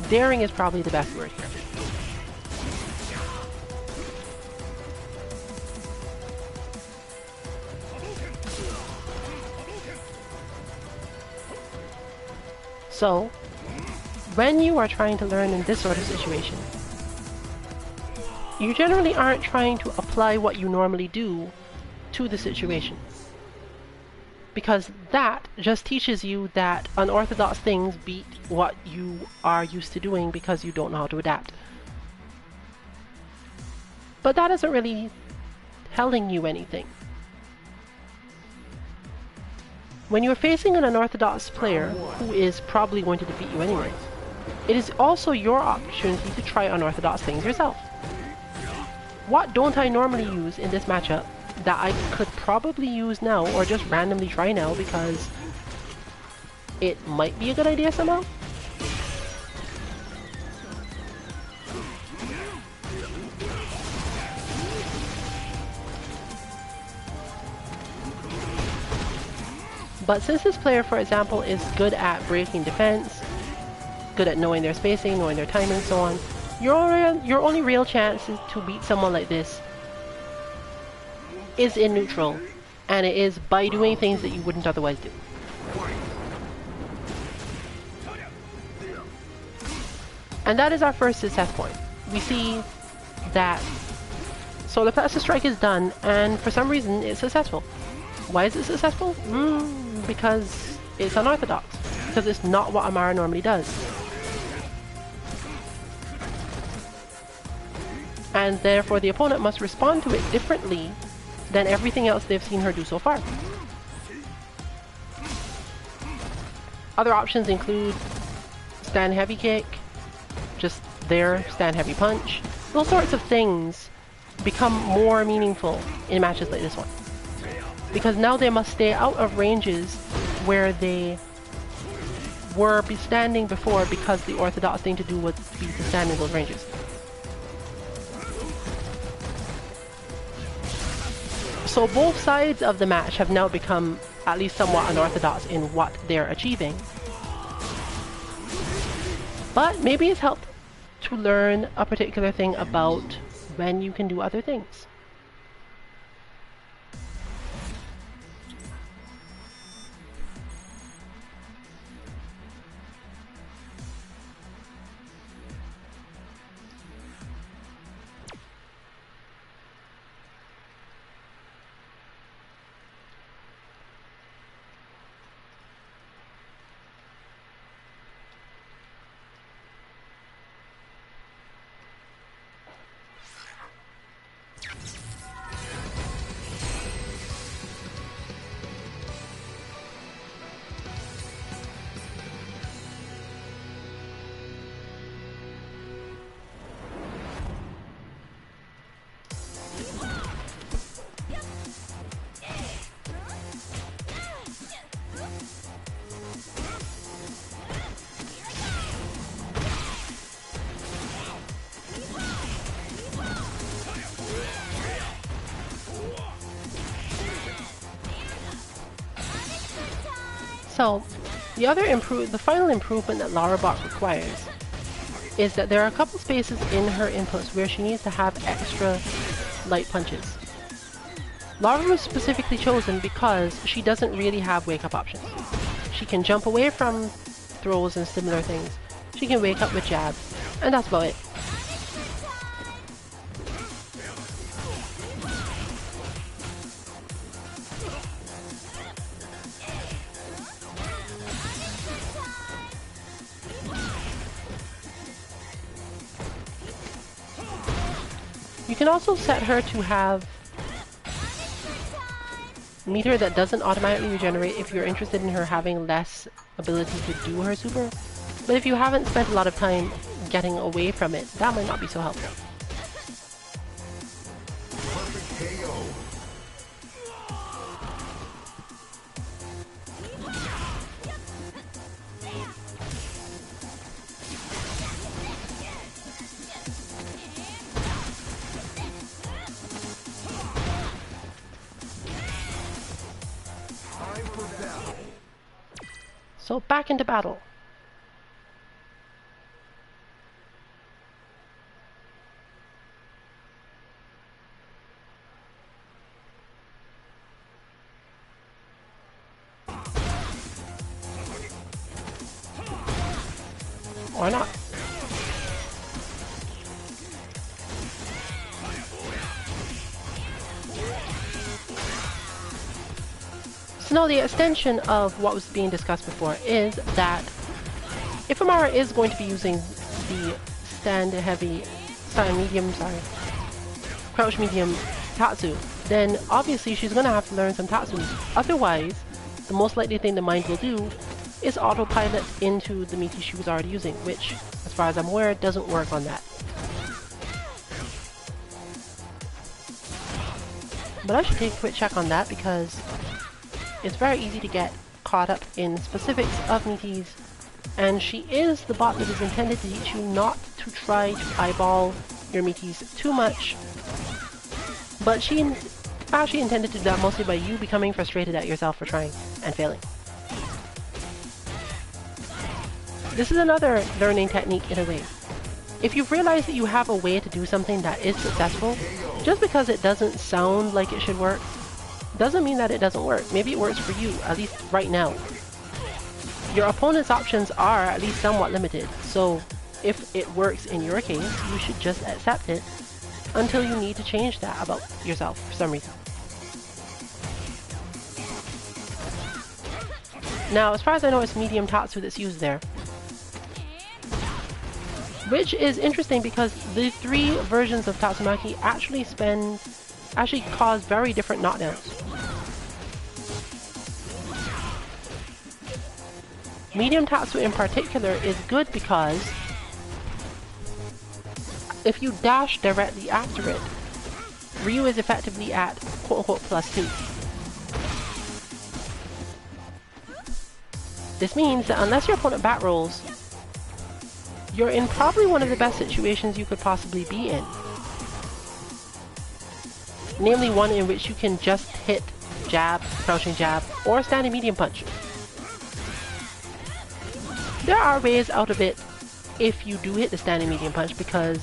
Daring is probably the best word here. So, when you are trying to learn in this sort of situation, you generally aren't trying to apply what you normally do to the situation. Because that just teaches you that unorthodox things beat what you are used to doing because you don't know how to adapt. But that isn't really telling you anything. When you're facing an unorthodox player who is probably going to defeat you anyway, it is also your opportunity to try unorthodox things yourself. What don't I normally use in this matchup that I could probably use now or just randomly try now because it might be a good idea somehow? But since this player, for example, is good at breaking defense, good at knowing their spacing, knowing their timing, and so on, your only real chance to beat someone like this is in neutral, and it is by doing things that you wouldn't otherwise do. And that is our first success point. We see that Solar Plexus Strike is done, and for some reason it's successful. Why is it successful? Because it's unorthodox. Because it's not what Amara normally does. And therefore the opponent must respond to it differently than everything else they've seen her do so far. Other options include stand heavy kick, just there, stand heavy punch. Those sorts of things become more meaningful in matches like this one. Because now they must stay out of ranges where they were standing before because the orthodox thing to do was to be to stand in those ranges. So both sides of the match have now become at least somewhat unorthodox in what they're achieving. But maybe it's helped to learn a particular thing about when you can do other things. So, the final improvement that Larabot requires is that there are a couple spaces in her inputs where she needs to have extra light punches. Lara was specifically chosen because she doesn't really have wake-up options. She can jump away from throws and similar things. She can wake up with jabs, and that's about it. You can also set her to have meter that doesn't automatically regenerate if you're interested in her having less ability to do her super. But if you haven't spent a lot of time getting away from it, that might not be so helpful. Perfect KO. Time for battle. So back into battle. Or not. So now the extension of what was being discussed before is that if Amara is going to be using the crouch medium Tatsu, then obviously she's going to have to learn some Tatsu. Otherwise, the most likely thing the mind will do is autopilot into the meaty she was already using, which, as far as I'm aware, doesn't work on that. But I should take a quick check on that because it's very easy to get caught up in specifics of meaties, and she is the bot that is intended to teach you not to try to eyeball your meaties too much, but she actually intended to do that mostly by you becoming frustrated at yourself for trying and failing. This is another learning technique in a way. If you've realized that you have a way to do something that is successful, just because it doesn't sound like it should work, doesn't mean that it doesn't work. Maybe it works for you, at least right now. Your opponent's options are at least somewhat limited, so if it works in your case, you should just accept it until you need to change that about yourself for some reason. Now, as far as I know, it's medium Tatsu that's used there. Which is interesting because the three versions of Tatsumaki actually cause very different knockdowns. Medium Tatsu in particular is good because if you dash directly after it, Ryu is effectively at quote-unquote +2. This means that unless your opponent bat rolls, you're in probably one of the best situations you could possibly be in. Namely one in which you can just hit jab, crouching jab, or standing medium punch. There are ways out of it if you do hit the standing medium punch because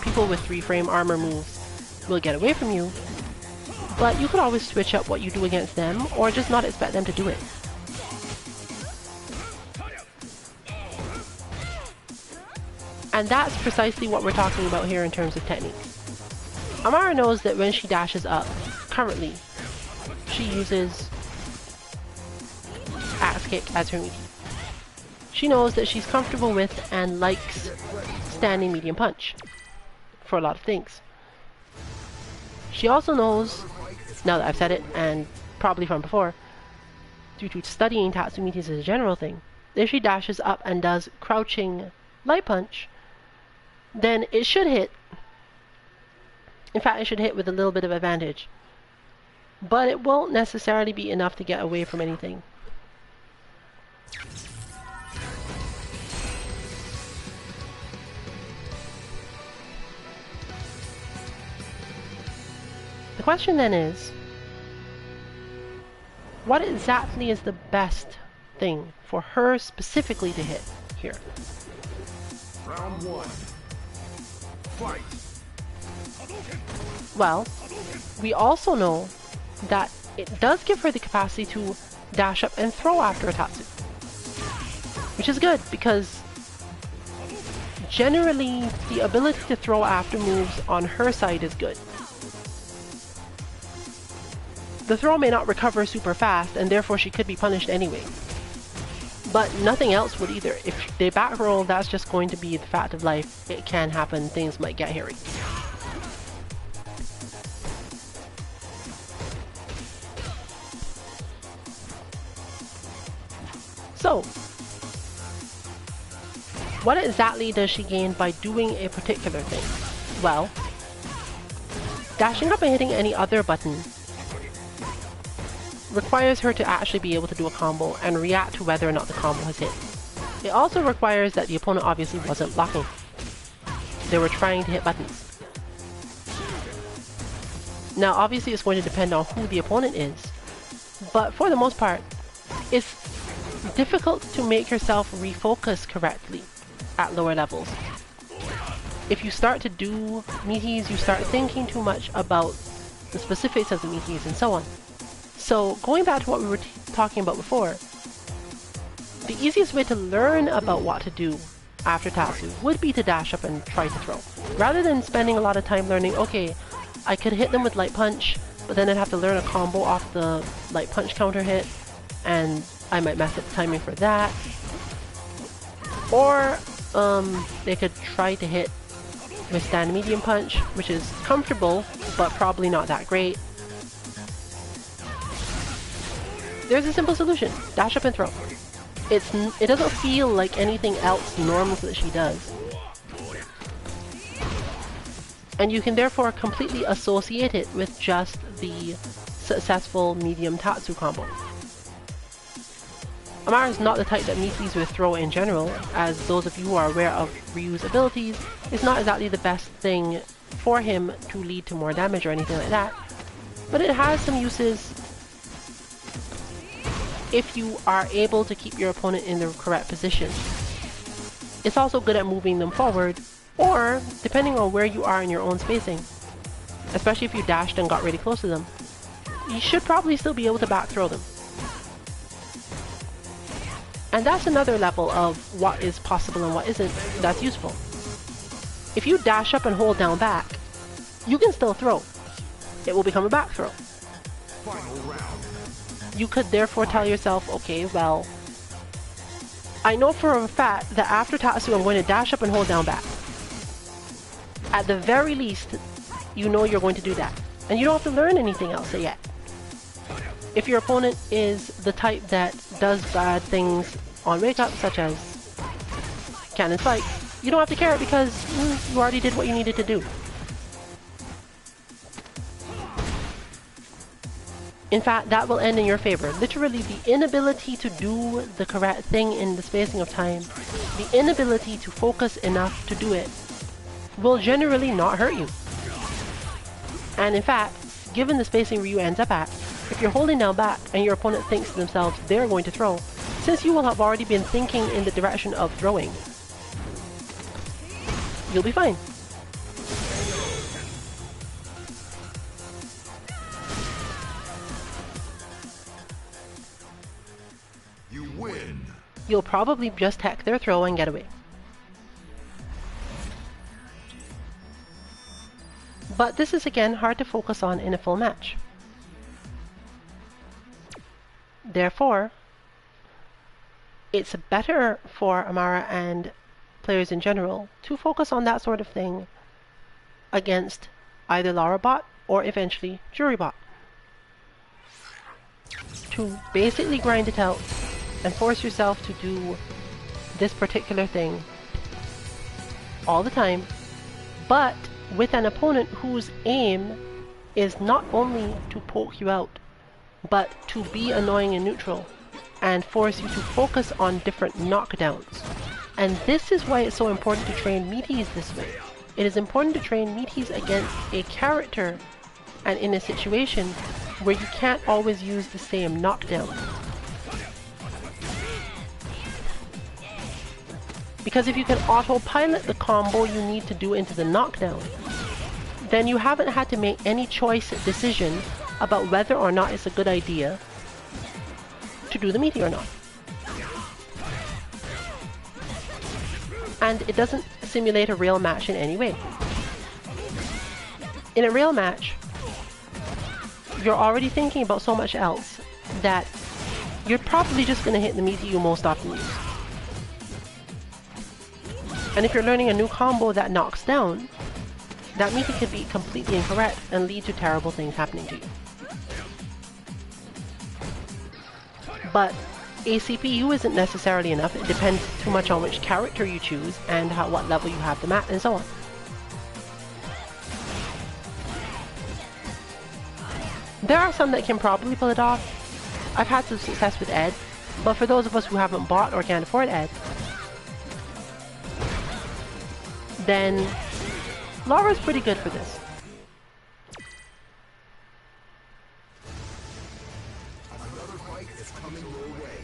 people with 3-frame armor moves will get away from you, but you could always switch up what you do against them or just not expect them to do it. And that's precisely what we're talking about here in terms of technique. Amara knows that when she dashes up, currently, she uses axe kick as her meaty. She knows that she's comfortable with and likes standing medium punch for a lot of things. She also knows, now that I've said it, and probably from before, due to studying Tatsu meaties as a general thing, if she dashes up and does crouching light punch, then it should hit. In fact, it should hit with a little bit of advantage. But it won't necessarily be enough to get away from anything. The question then is, what exactly is the best thing for her specifically to hit here? Round 1. Fight. Well, we also know that it does give her the capacity to dash up and throw after a Tatsu. Which is good, because generally the ability to throw after moves on her side is good. The throw may not recover super fast, and therefore she could be punished anyway. But nothing else would either. If they back roll, that's just going to be the fact of life. It can happen, things might get hairy. So, what exactly does she gain by doing a particular thing? Well, dashing up and hitting any other button requires her to actually be able to do a combo and react to whether or not the combo has hit. It also requires that the opponent obviously wasn't blocking. They were trying to hit buttons. Now obviously it's going to depend on who the opponent is, but for the most part, it's difficult to make yourself refocus correctly at lower levels. If you start to do meaties, you start thinking too much about the specifics of the meaties and so on. So going back to what we were talking about before, the easiest way to learn about what to do after Tatsu would be to dash up and try to throw. Rather than spending a lot of time learning, okay, I could hit them with light punch, but then I'd have to learn a combo off the light punch counter hit, and I might mess up the timing for that. Or they could try to hit with stand medium punch, which is comfortable, but probably not that great. There's a simple solution. Dash up and throw. It doesn't feel like anything else normal that she does. And you can therefore completely associate it with just the successful medium Tatsu combo. Amara is not the type that meeties with throw in general, as those of you who are aware of Ryu's abilities, it's not exactly the best thing for him to lead to more damage or anything like that. But it has some uses if you are able to keep your opponent in the correct position. It's also good at moving them forward, or depending on where you are in your own spacing, especially if you dashed and got really close to them, you should probably still be able to back throw them. And that's another level of what is possible and what isn't that's useful. If you dash up and hold down back, you can still throw. It will become a back throw. Final round. You could therefore tell yourself, okay, well, I know for a fact that after Tatsu I'm going to dash up and hold down back. At the very least, you know you're going to do that. And you don't have to learn anything else yet. If your opponent is the type that does bad things on wake up, such as Cannon Spike, you don't have to care because you already did what you needed to do. In fact, that will end in your favor. Literally, the inability to do the correct thing in the spacing of time, the inability to focus enough to do it, will generally not hurt you. And in fact, given the spacing Ryu ends up at, if you're holding down back and your opponent thinks to themselves they're going to throw, since you will have already been thinking in the direction of throwing, you'll be fine. You win. You'll probably just tech their throw and get away. But this is again hard to focus on in a full match. Therefore, it's better for Amara and players in general to focus on that sort of thing against either Lara bot or eventually Jury bot. To basically grind it out and force yourself to do this particular thing all the time, but with an opponent whose aim is not only to poke you out, but to be annoying and neutral and force you to focus on different knockdowns. And this is why it's so important to train meaties this way. It is important to train meaties against a character and in a situation where you can't always use the same knockdown. Because if you can autopilot the combo you need to do into the knockdown, then you haven't had to make any choice decision about whether or not it's a good idea to do the meaty or not. And it doesn't simulate a real match in any way. In a real match, you're already thinking about so much else that you're probably just going to hit the meter you most often use. And if you're learning a new combo that knocks down, that meter could be completely incorrect and lead to terrible things happening to you. But a CPU isn't necessarily enough. It depends too much on which character you choose and what level you have them at, and so on. There are some that can probably pull it off. I've had some success with Ed, but for those of us who haven't bought or can't afford Ed, then Laura's pretty good for this. Another fight is coming your way.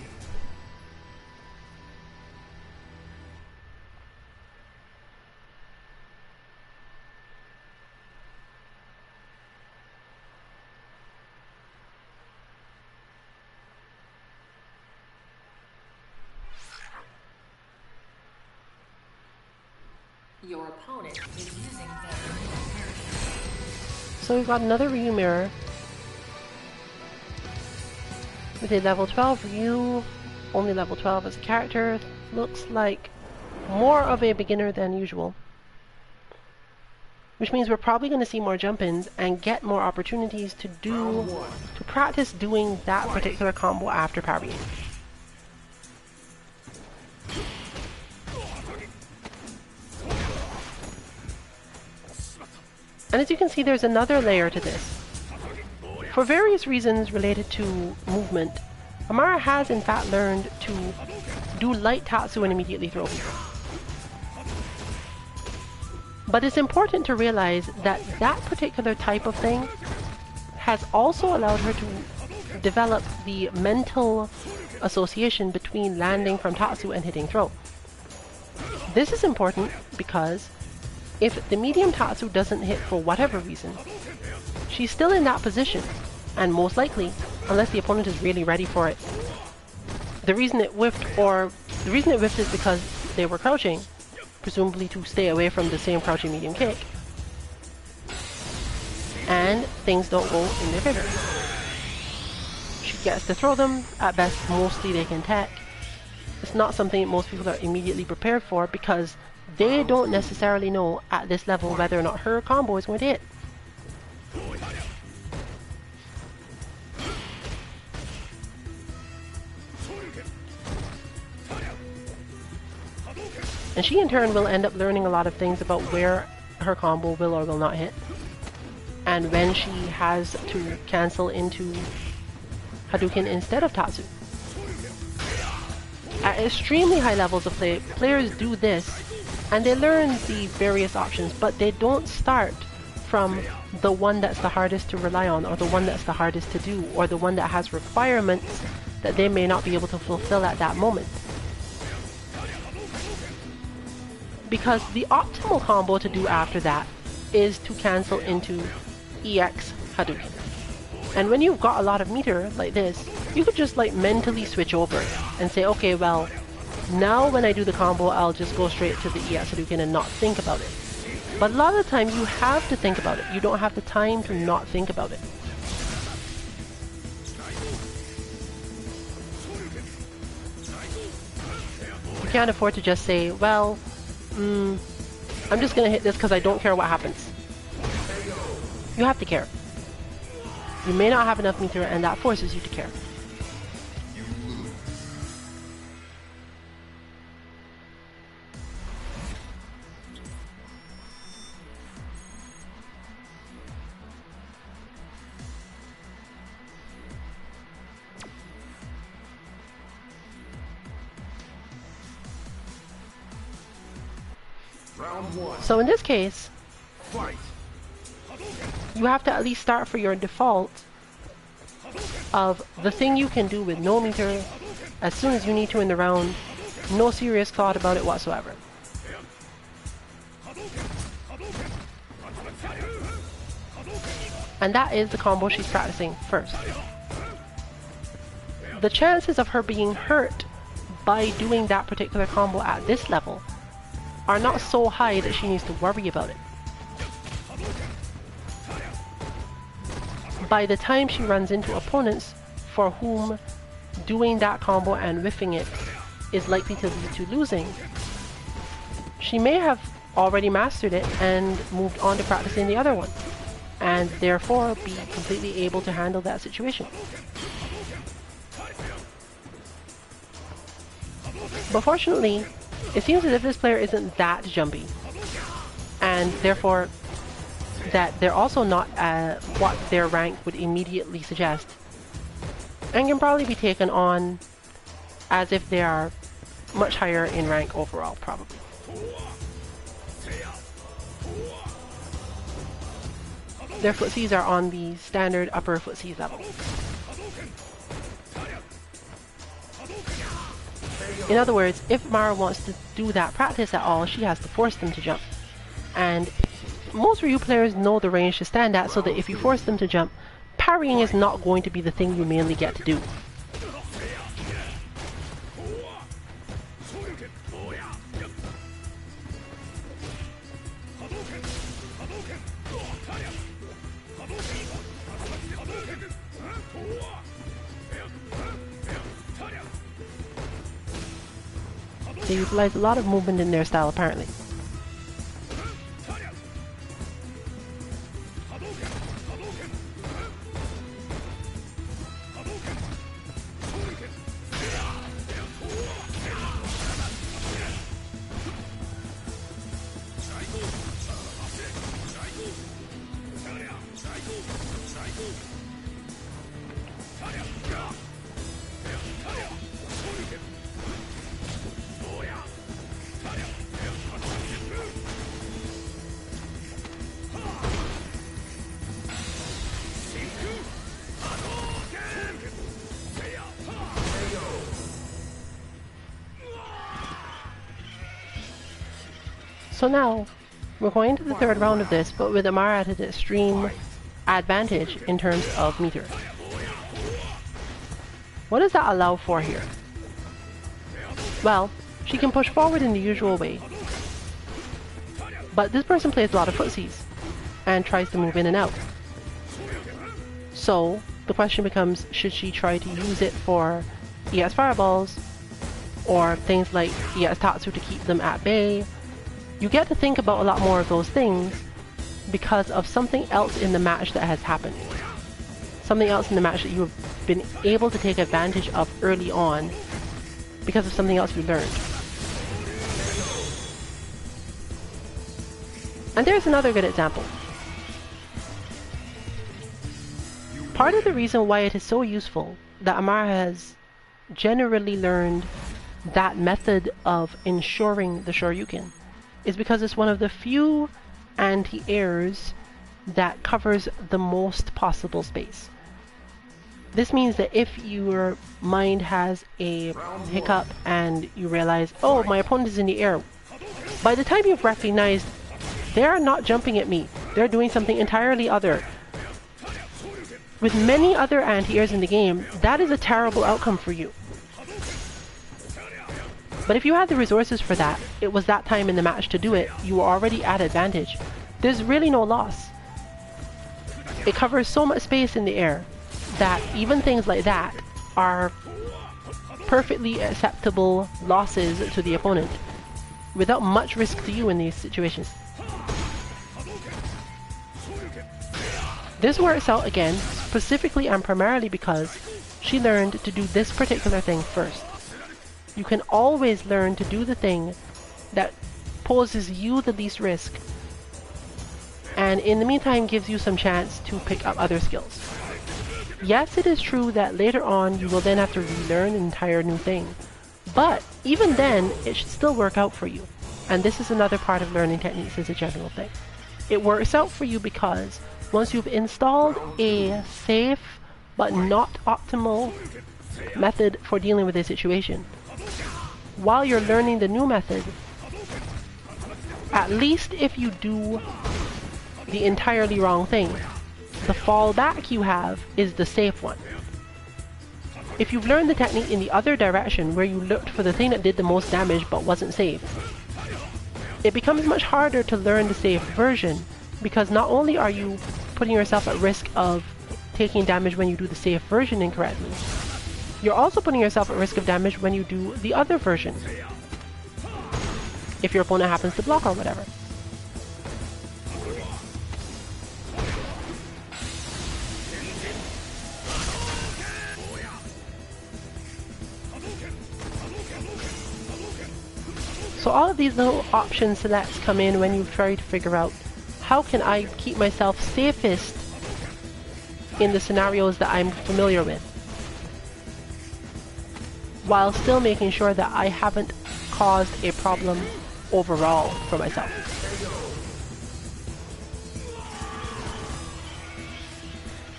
Your opponent is using their So we've got another Ryu mirror with a level 12 Ryu, only level 12 as a character. Looks like more of a beginner than usual, which means we're probably going to see more jump-ins and get more opportunities to practice doing that particular combo after parrying. And as you can see, there's another layer to this. For various reasons related to movement, Amara has in fact learned to do light tatsu and immediately throw people. But it's important to realize that that particular type of thing has also allowed her to develop the mental association between landing from tatsu and hitting throw. This is important because if the medium tatsu doesn't hit for whatever reason, she's still in that position, and most likely, unless the opponent is really ready for it. The reason it whiffed is because they were crouching, presumably to stay away from the same crouching medium kick, and things don't go in their favor. She gets to throw them, at best mostly they can tech. It's not something that most people are immediately prepared for because they don't necessarily know at this level whether or not her combo is going to hit. And she in turn will end up learning a lot of things about where her combo will or will not hit, and when she has to cancel into Hadouken instead of Tatsu. At extremely high levels of play, players do this, and they learn the various options, but they don't start from the one that's the hardest to rely on, or the one that's the hardest to do, or the one that has requirements that they may not be able to fulfill at that moment. Because the optimal combo to do after that is to cancel into EX Hadouken. And when you've got a lot of meter like this, you could just like mentally switch over and say, okay, well, now when I do the combo, I'll just go straight to the EX Hadouken and not think about it. But a lot of the time you have to think about it. You don't have the time to not think about it. You can't afford to just say, well, I'm just gonna hit this because I don't care what happens. You have to care. You may not have enough meter, and that forces you to care. Round one. So in this case, Fight. you have to at least start for your default of the thing you can do with no meter as soon as you need to in the round, no serious thought about it whatsoever. And that is the combo she's practicing first. The chances of her being hurt by doing that particular combo at this level are not so high that she needs to worry about it. By the time she runs into opponents for whom doing that combo and whiffing it is likely to lead to losing, she may have already mastered it and moved on to practicing the other one, and therefore be completely able to handle that situation. But fortunately, it seems as if this player isn't that jumpy, and therefore that they're also not at what their rank would immediately suggest, and can probably be taken on as if they are much higher in rank overall, probably. Their footsies are on the standard upper footsies level. In other words, if Mara wants to do that practice at all, she has to force them to jump. And most Ryu players know the range to stand at, so that if you force them to jump, parrying is not going to be the thing you mainly get to do. They utilize a lot of movement in their style, apparently. So now, we're going to the third round of this, but with Amara at an extreme advantage in terms of meter. What does that allow for here? Well, she can push forward in the usual way, but this person plays a lot of footsies and tries to move in and out. So the question becomes, should she try to use it for EX fireballs or things like EX Tatsu to keep them at bay? You get to think about a lot more of those things because of something else in the match that has happened. Something else in the match that you have been able to take advantage of early on because of something else you learned. And there's another good example. Part of the reason why it is so useful that Amara has generally learned that method of ensuring the Shoryuken is because it's one of the few anti-airs that covers the most possible space. This means that if your mind has a hiccup and you realize, oh, my opponent is in the air, by the time you've recognized they are not jumping at me, they're doing something entirely other. With many other anti-airs in the game, that is a terrible outcome for you. But if you had the resources for that, it was that time in the match to do it, you were already at advantage. There's really no loss. It covers so much space in the air that even things like that are perfectly acceptable losses to the opponent without much risk to you in these situations. This works out again specifically and primarily because she learned to do this particular thing first. You can always learn to do the thing that poses you the least risk, and in the meantime gives you some chance to pick up other skills. Yes, it is true that later on you will then have to relearn an entire new thing, but even then it should still work out for you. And this is another part of learning techniques as a general thing. It works out for you because once you've installed a safe but not optimal method for dealing with a situation, while you're learning the new method, at least if you do the entirely wrong thing, the fallback you have is the safe one. If you've learned the technique in the other direction, where you looked for the thing that did the most damage but wasn't safe, it becomes much harder to learn the safe version, because not only are you putting yourself at risk of taking damage when you do the safe version incorrectly, you're also putting yourself at risk of damage when you do the other version, if your opponent happens to block or whatever. So all of these little option selects come in when you try to figure out how can I keep myself safest in the scenarios that I'm familiar with, while still making sure that I haven't caused a problem overall for myself.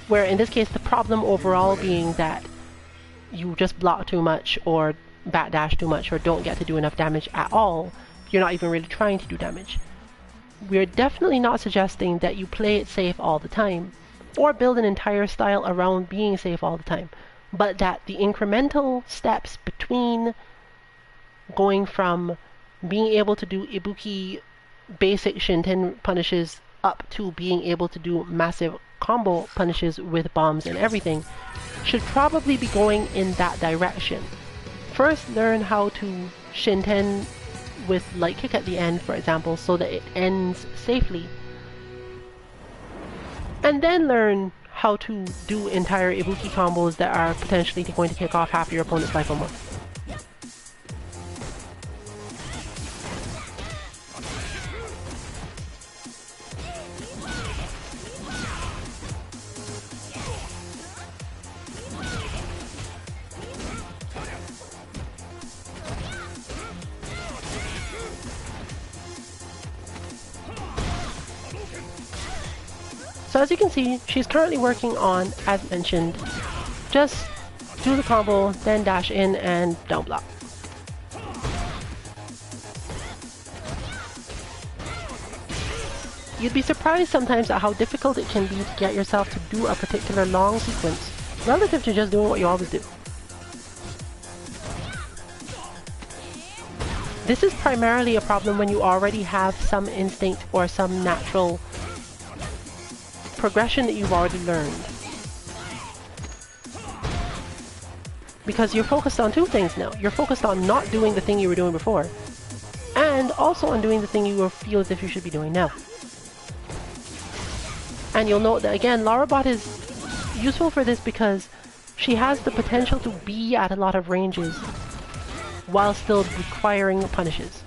Where in this case the problem overall being that you just block too much or backdash too much or don't get to do enough damage at all. You're not even really trying to do damage. We're definitely not suggesting that you play it safe all the time or build an entire style around being safe all the time, but that the incremental steps between going from being able to do Ibuki basic Shinten punishes up to being able to do massive combo punishes with bombs and everything should probably be going in that direction. First, learn how to Shinten with light kick at the end, for example, so that it ends safely. And then learn how to do entire Ibuki combos that are potentially going to take off half your opponent's life or more. So as you can see, she's currently working on, as mentioned, just do the combo, then dash in and down block. You'd be surprised sometimes at how difficult it can be to get yourself to do a particular long sequence, relative to just doing what you always do. This is primarily a problem when you already have some instinct or some natural progression that you've already learned. Because you're focused on two things now. You're focused on not doing the thing you were doing before, and also on doing the thing you feel as if you should be doing now. And you'll note that again, Larabot is useful for this because she has the potential to be at a lot of ranges while still requiring punishes.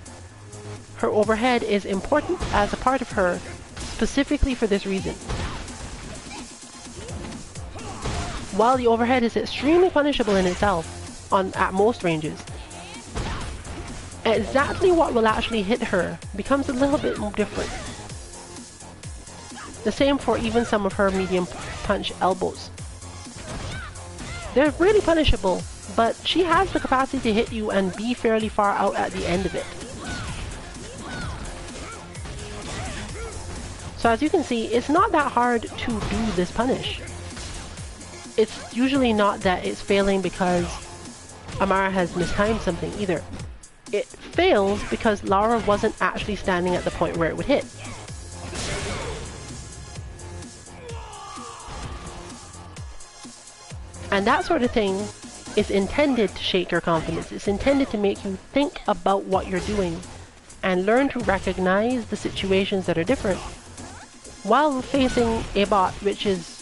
Her overhead is important as a part of her specifically for this reason. While the overhead is extremely punishable in itself at most ranges, exactly what will actually hit her becomes a little bit different. The same for even some of her medium punch elbows. They're really punishable, but she has the capacity to hit you and be fairly far out at the end of it. So as you can see, it's not that hard to do this punish. It's usually not that it's failing because Amara has mistimed something either. It fails because Lara wasn't actually standing at the point where it would hit. And that sort of thing is intended to shake your confidence. It's intended to make you think about what you're doing and learn to recognize the situations that are different while facing a bot which is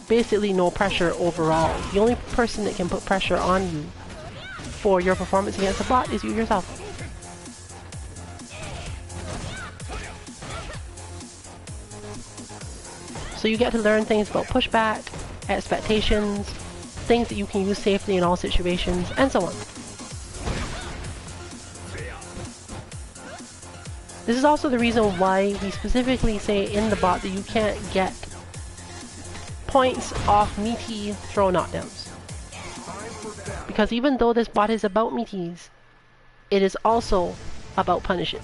basically no pressure overall. The only person that can put pressure on you for your performance against a bot is you yourself. So you get to learn things about pushback, expectations, things that you can use safely in all situations, and so on. This is also the reason why we specifically say in the bot that you can't get points off meaty throw knockdowns. Because even though this bot is about meaties, it is also about punishes.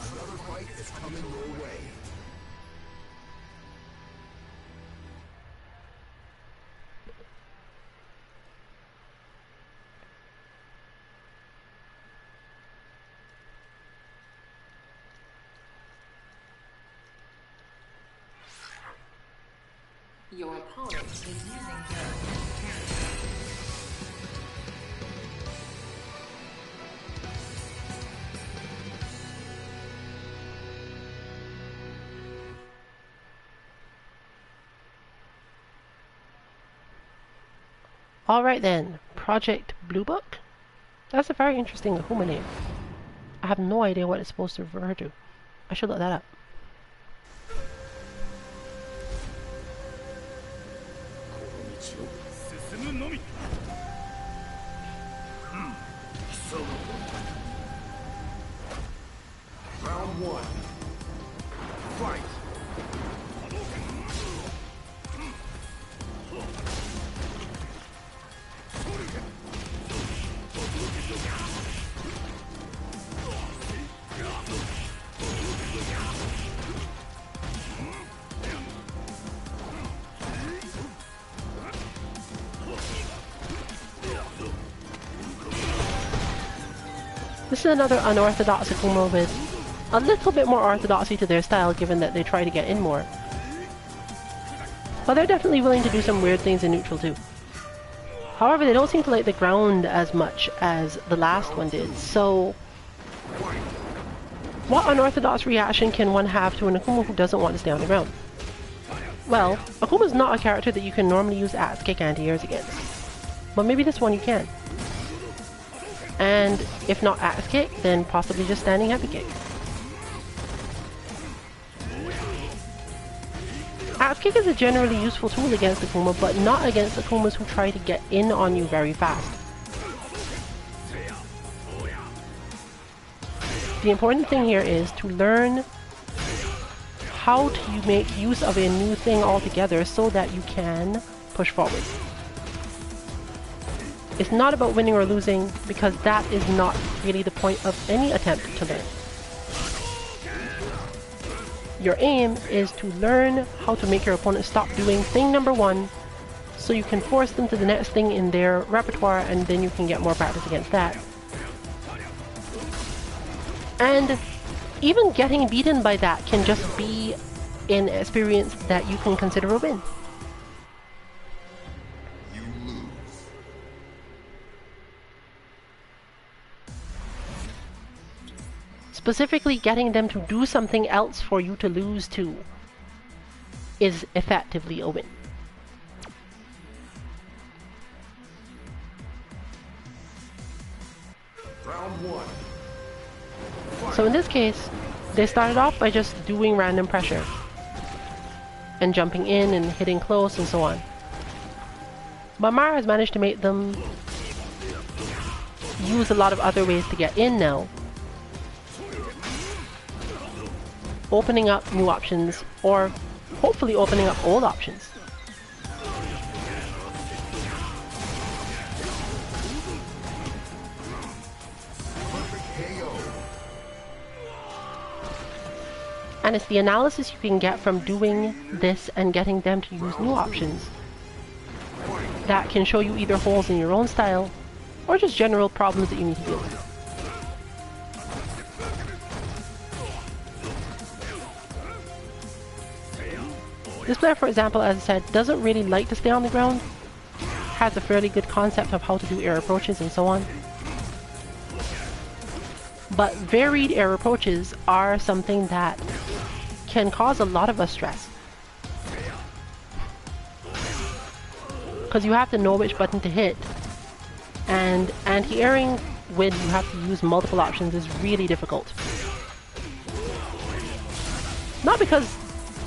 Your opponent is using their Alright then, Project Blue Book? That's a very interesting Akuma name. I have no idea what it's supposed to refer to. I should look that up. Round one. Fight. This is another unorthodox Akuma with a little bit more orthodoxy to their style, given that they try to get in more. But they're definitely willing to do some weird things in neutral too. However, they don't seem to like the ground as much as the last one did, so what unorthodox reaction can one have to an Akuma who doesn't want to stay on the ground? Well, Akuma's not a character that you can normally use axe kick anti-airs against, but maybe this one you can. And if not axe kick, then possibly just standing heavy kick. Axe kick is a generally useful tool against Akuma, but not against Akumas who try to get in on you very fast. The important thing here is to learn how to make use of a new thing altogether so that you can push forward. It's not about winning or losing, because that is not really the point of any attempt to learn. Your aim is to learn how to make your opponent stop doing thing number one, so you can force them to the next thing in their repertoire, and then you can get more practice against that. And even getting beaten by that can just be an experience that you can consider a win. Specifically, getting them to do something else for you to lose to is effectively a win. Round one. So in this case, they started off by just doing random pressure and jumping in and hitting close and so on. But Mara has managed to make them use a lot of other ways to get in now, opening up new options, or hopefully opening up old options. And it's the analysis you can get from doing this and getting them to use new options that can show you either holes in your own style or just general problems that you need to deal with. This player, for example, as I said, doesn't really like to stay on the ground, has a fairly good concept of how to do air approaches and so on. But varied air approaches are something that can cause a lot of us stress. Because you have to know which button to hit, and anti-airing when you have to use multiple options is really difficult. Not because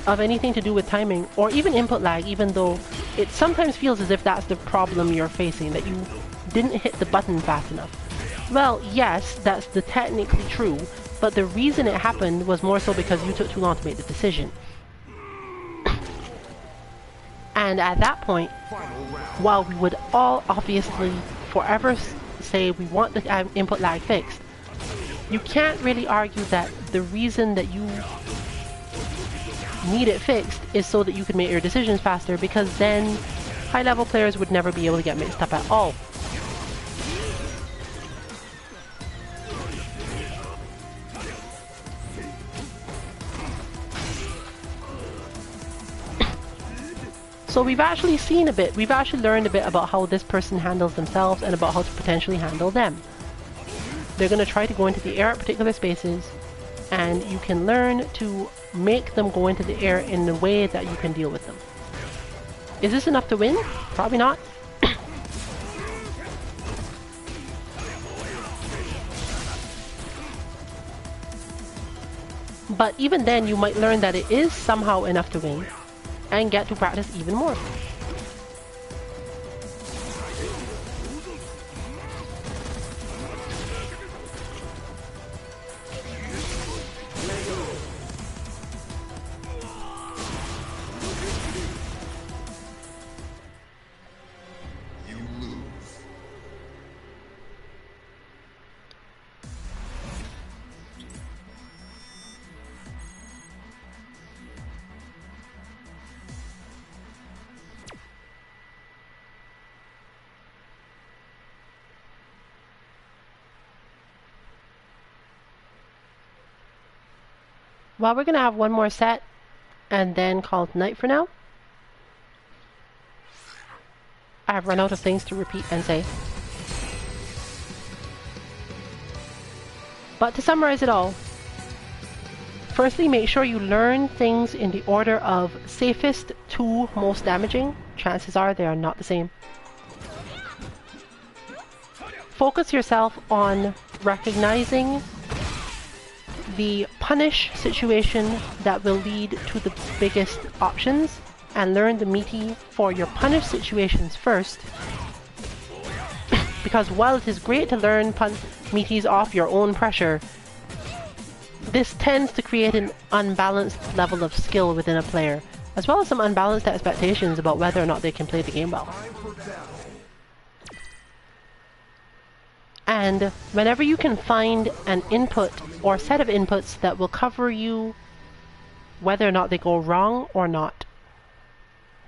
of anything to do with timing or even input lag, even though it sometimes feels as if that's the problem you're facing, that you didn't hit the button fast enough. Well, yes, that's technically true, but the reason it happened was more so because you took too long to make the decision. And at that point, while we would all obviously forever say we want the input lag fixed, you can't really argue that the reason that you need it fixed is so that you can make your decisions faster, because then high-level players would never be able to get mixed up at all. So we've actually seen a bit, we've actually learned a bit about how this person handles themselves and about how to potentially handle them. They're going to try to go into the air at particular spaces, and you can learn to make them go into the air in a way that you can deal with them. Is this enough to win? Probably not. But even then, you might learn that it is somehow enough to win, and get to practice even more. Well, we're going to have one more set and then call it night for now. I have run out of things to repeat and say. But to summarize it all, firstly, make sure you learn things in the order of safest to most damaging. Chances are they are not the same. Focus yourself on recognizing the punish situation that will lead to the biggest options, and learn the meaty for your punish situations first. Because while it is great to learn meaties off your own pressure, this tends to create an unbalanced level of skill within a player, as well as some unbalanced expectations about whether or not they can play the game well. And whenever you can find an input or set of inputs that will cover you whether or not they go wrong or not,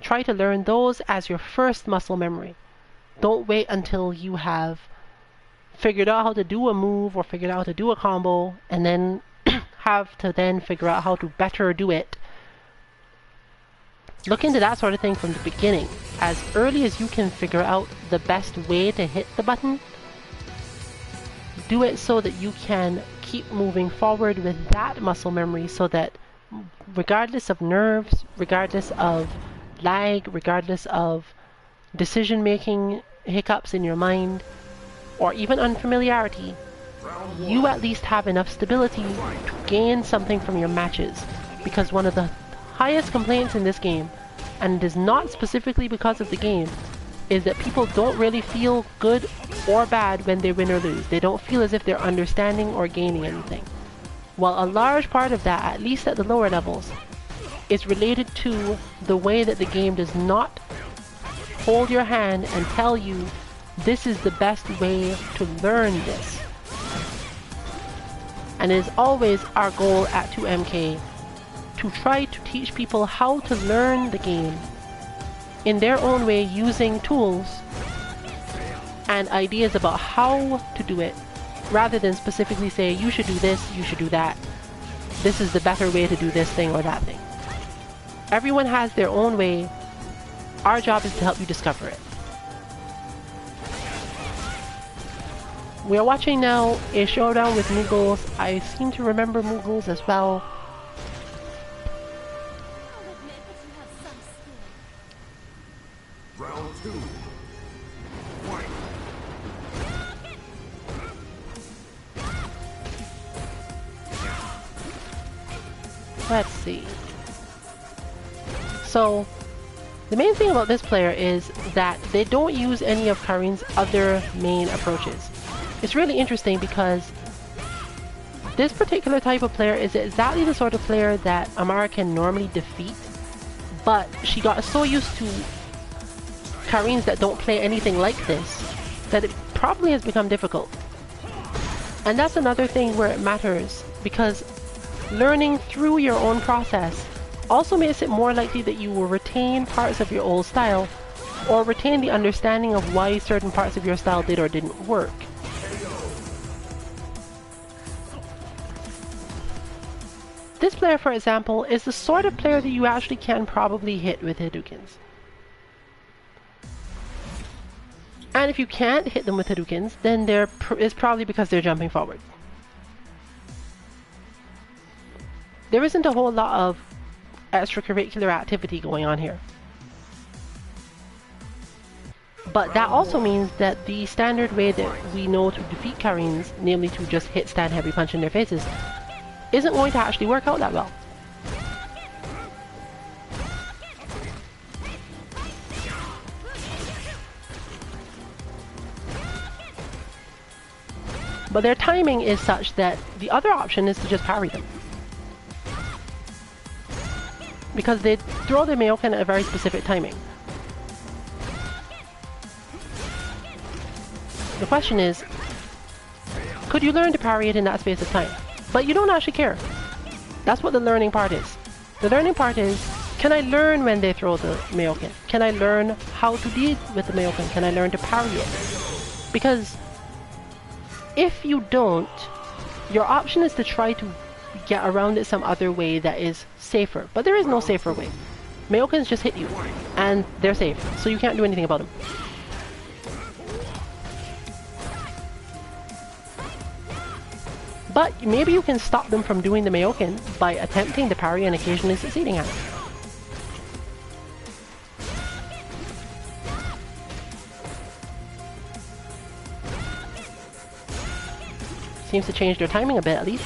try to learn those as your first muscle memory. Don't wait until you have figured out how to do a move or figured out how to do a combo and then have to then figure out how to better do it. Look into that sort of thing from the beginning. As early as you can figure out the best way to hit the button, do it so that you can keep moving forward with that muscle memory, so that regardless of nerves, regardless of lag, regardless of decision-making hiccups in your mind, or even unfamiliarity, you at least have enough stability to gain something from your matches. Because one of the highest complaints in this game, and it is not specifically because of the game, is that people don't really feel good or bad when they win or lose. They don't feel as if they're understanding or gaining anything. Well, a large part of that, at least at the lower levels, is related to the way that the game does not hold your hand and tell you this is the best way to learn this. And it is always our goal at 2MK to try to teach people how to learn the game in their own way, using tools and ideas about how to do it, rather than specifically say you should do this, you should do that, this is the better way to do this thing or that thing. Everyone has their own way. Our job is to help you discover it. We are watching now a showdown with Mughals. I seem to remember Mughals as well. Round two. Fight. Let's see. So, the main thing about this player is that they don't use any of Karin's other main approaches. It's really interesting because this particular type of player is exactly the sort of player that Amara can normally defeat, but she got so used to Karins that don't play anything like this that it probably has become difficult. And that's another thing where it matters, because learning through your own process also makes it more likely that you will retain parts of your old style, or retain the understanding of why certain parts of your style did or didn't work. This player, for example, is the sort of player that you actually can probably hit with Hadoukens. And if you can't hit them with Hadoukens, then it's probably because they're jumping forward. There isn't a whole lot of extracurricular activity going on here. But that also means that the standard way that we know to defeat Karines, namely to just hit stand heavy punch in their faces, isn't going to actually work out that well. But their timing is such that the other option is to just parry them. Because they throw their Mayoken at a very specific timing. The question is, could you learn to parry it in that space of time? But you don't actually care. That's what the learning part is. The learning part is, can I learn when they throw the Mayoken? Can I learn how to deal with the Mayoken? Can I learn to parry it? Because if you don't, your option is to try to get around it some other way that is safer. But there is no safer way. Mayokens just hit you, and they're safe, so you can't do anything about them. But maybe you can stop them from doing the Mayoken by attempting the parry and occasionally succeeding at it. Seems to change their timing a bit, at least.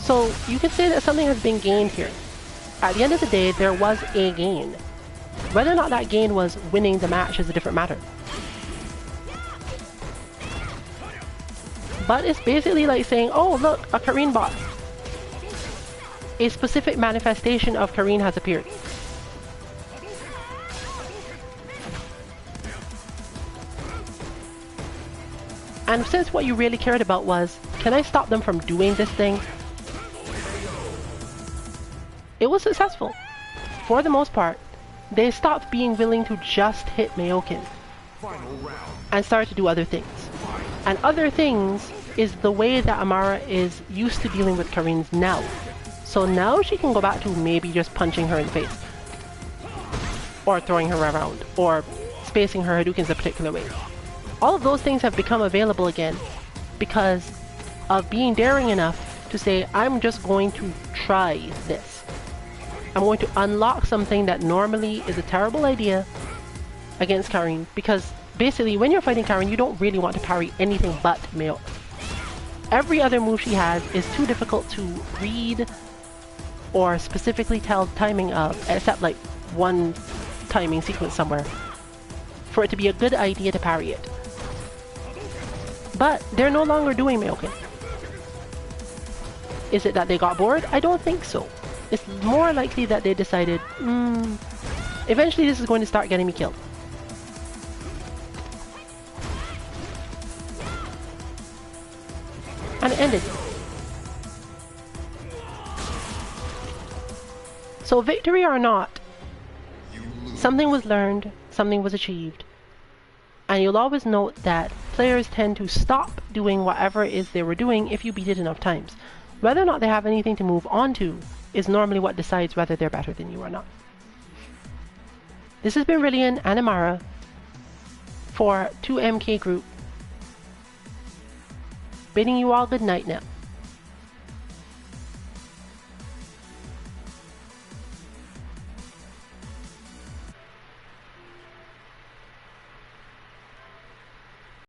So you can say that something has been gained here. At the end of the day, there was a gain. Whether or not that gain was winning the match is a different matter. But it's basically like saying, oh look, a Karine bot. A specific manifestation of Karine has appeared. And since what you really cared about was, can I stop them from doing this thing? It was successful. For the most part, they stopped being willing to just hit Mayoken and started to do other things. And other things is the way that Amara is used to dealing with Karines now. So now she can go back to maybe just punching her in the face. Or throwing her around. Or spacing her Hadoukens a particular way. All of those things have become available again because of being daring enough to say, I'm just going to try this. I'm going to unlock something that normally is a terrible idea against Karine, because basically when you're fighting Karine, you don't really want to parry anything but Mayo. Every other move she has is too difficult to read or specifically tell timing of, except like one timing sequence somewhere, for it to be a good idea to parry it. But they're no longer doing Mayoken. Is it that they got bored? I don't think so. It's more likely that they decided, eventually this is going to start getting me killed. And it ended. So victory or not, something was learned, something was achieved. And you'll always note that players tend to stop doing whatever it is they were doing if you beat it enough times. Whether or not they have anything to move on to is normally what decides whether they're better than you or not. This has been Rillian and Amara for 2MK Group, bidding you all good night now.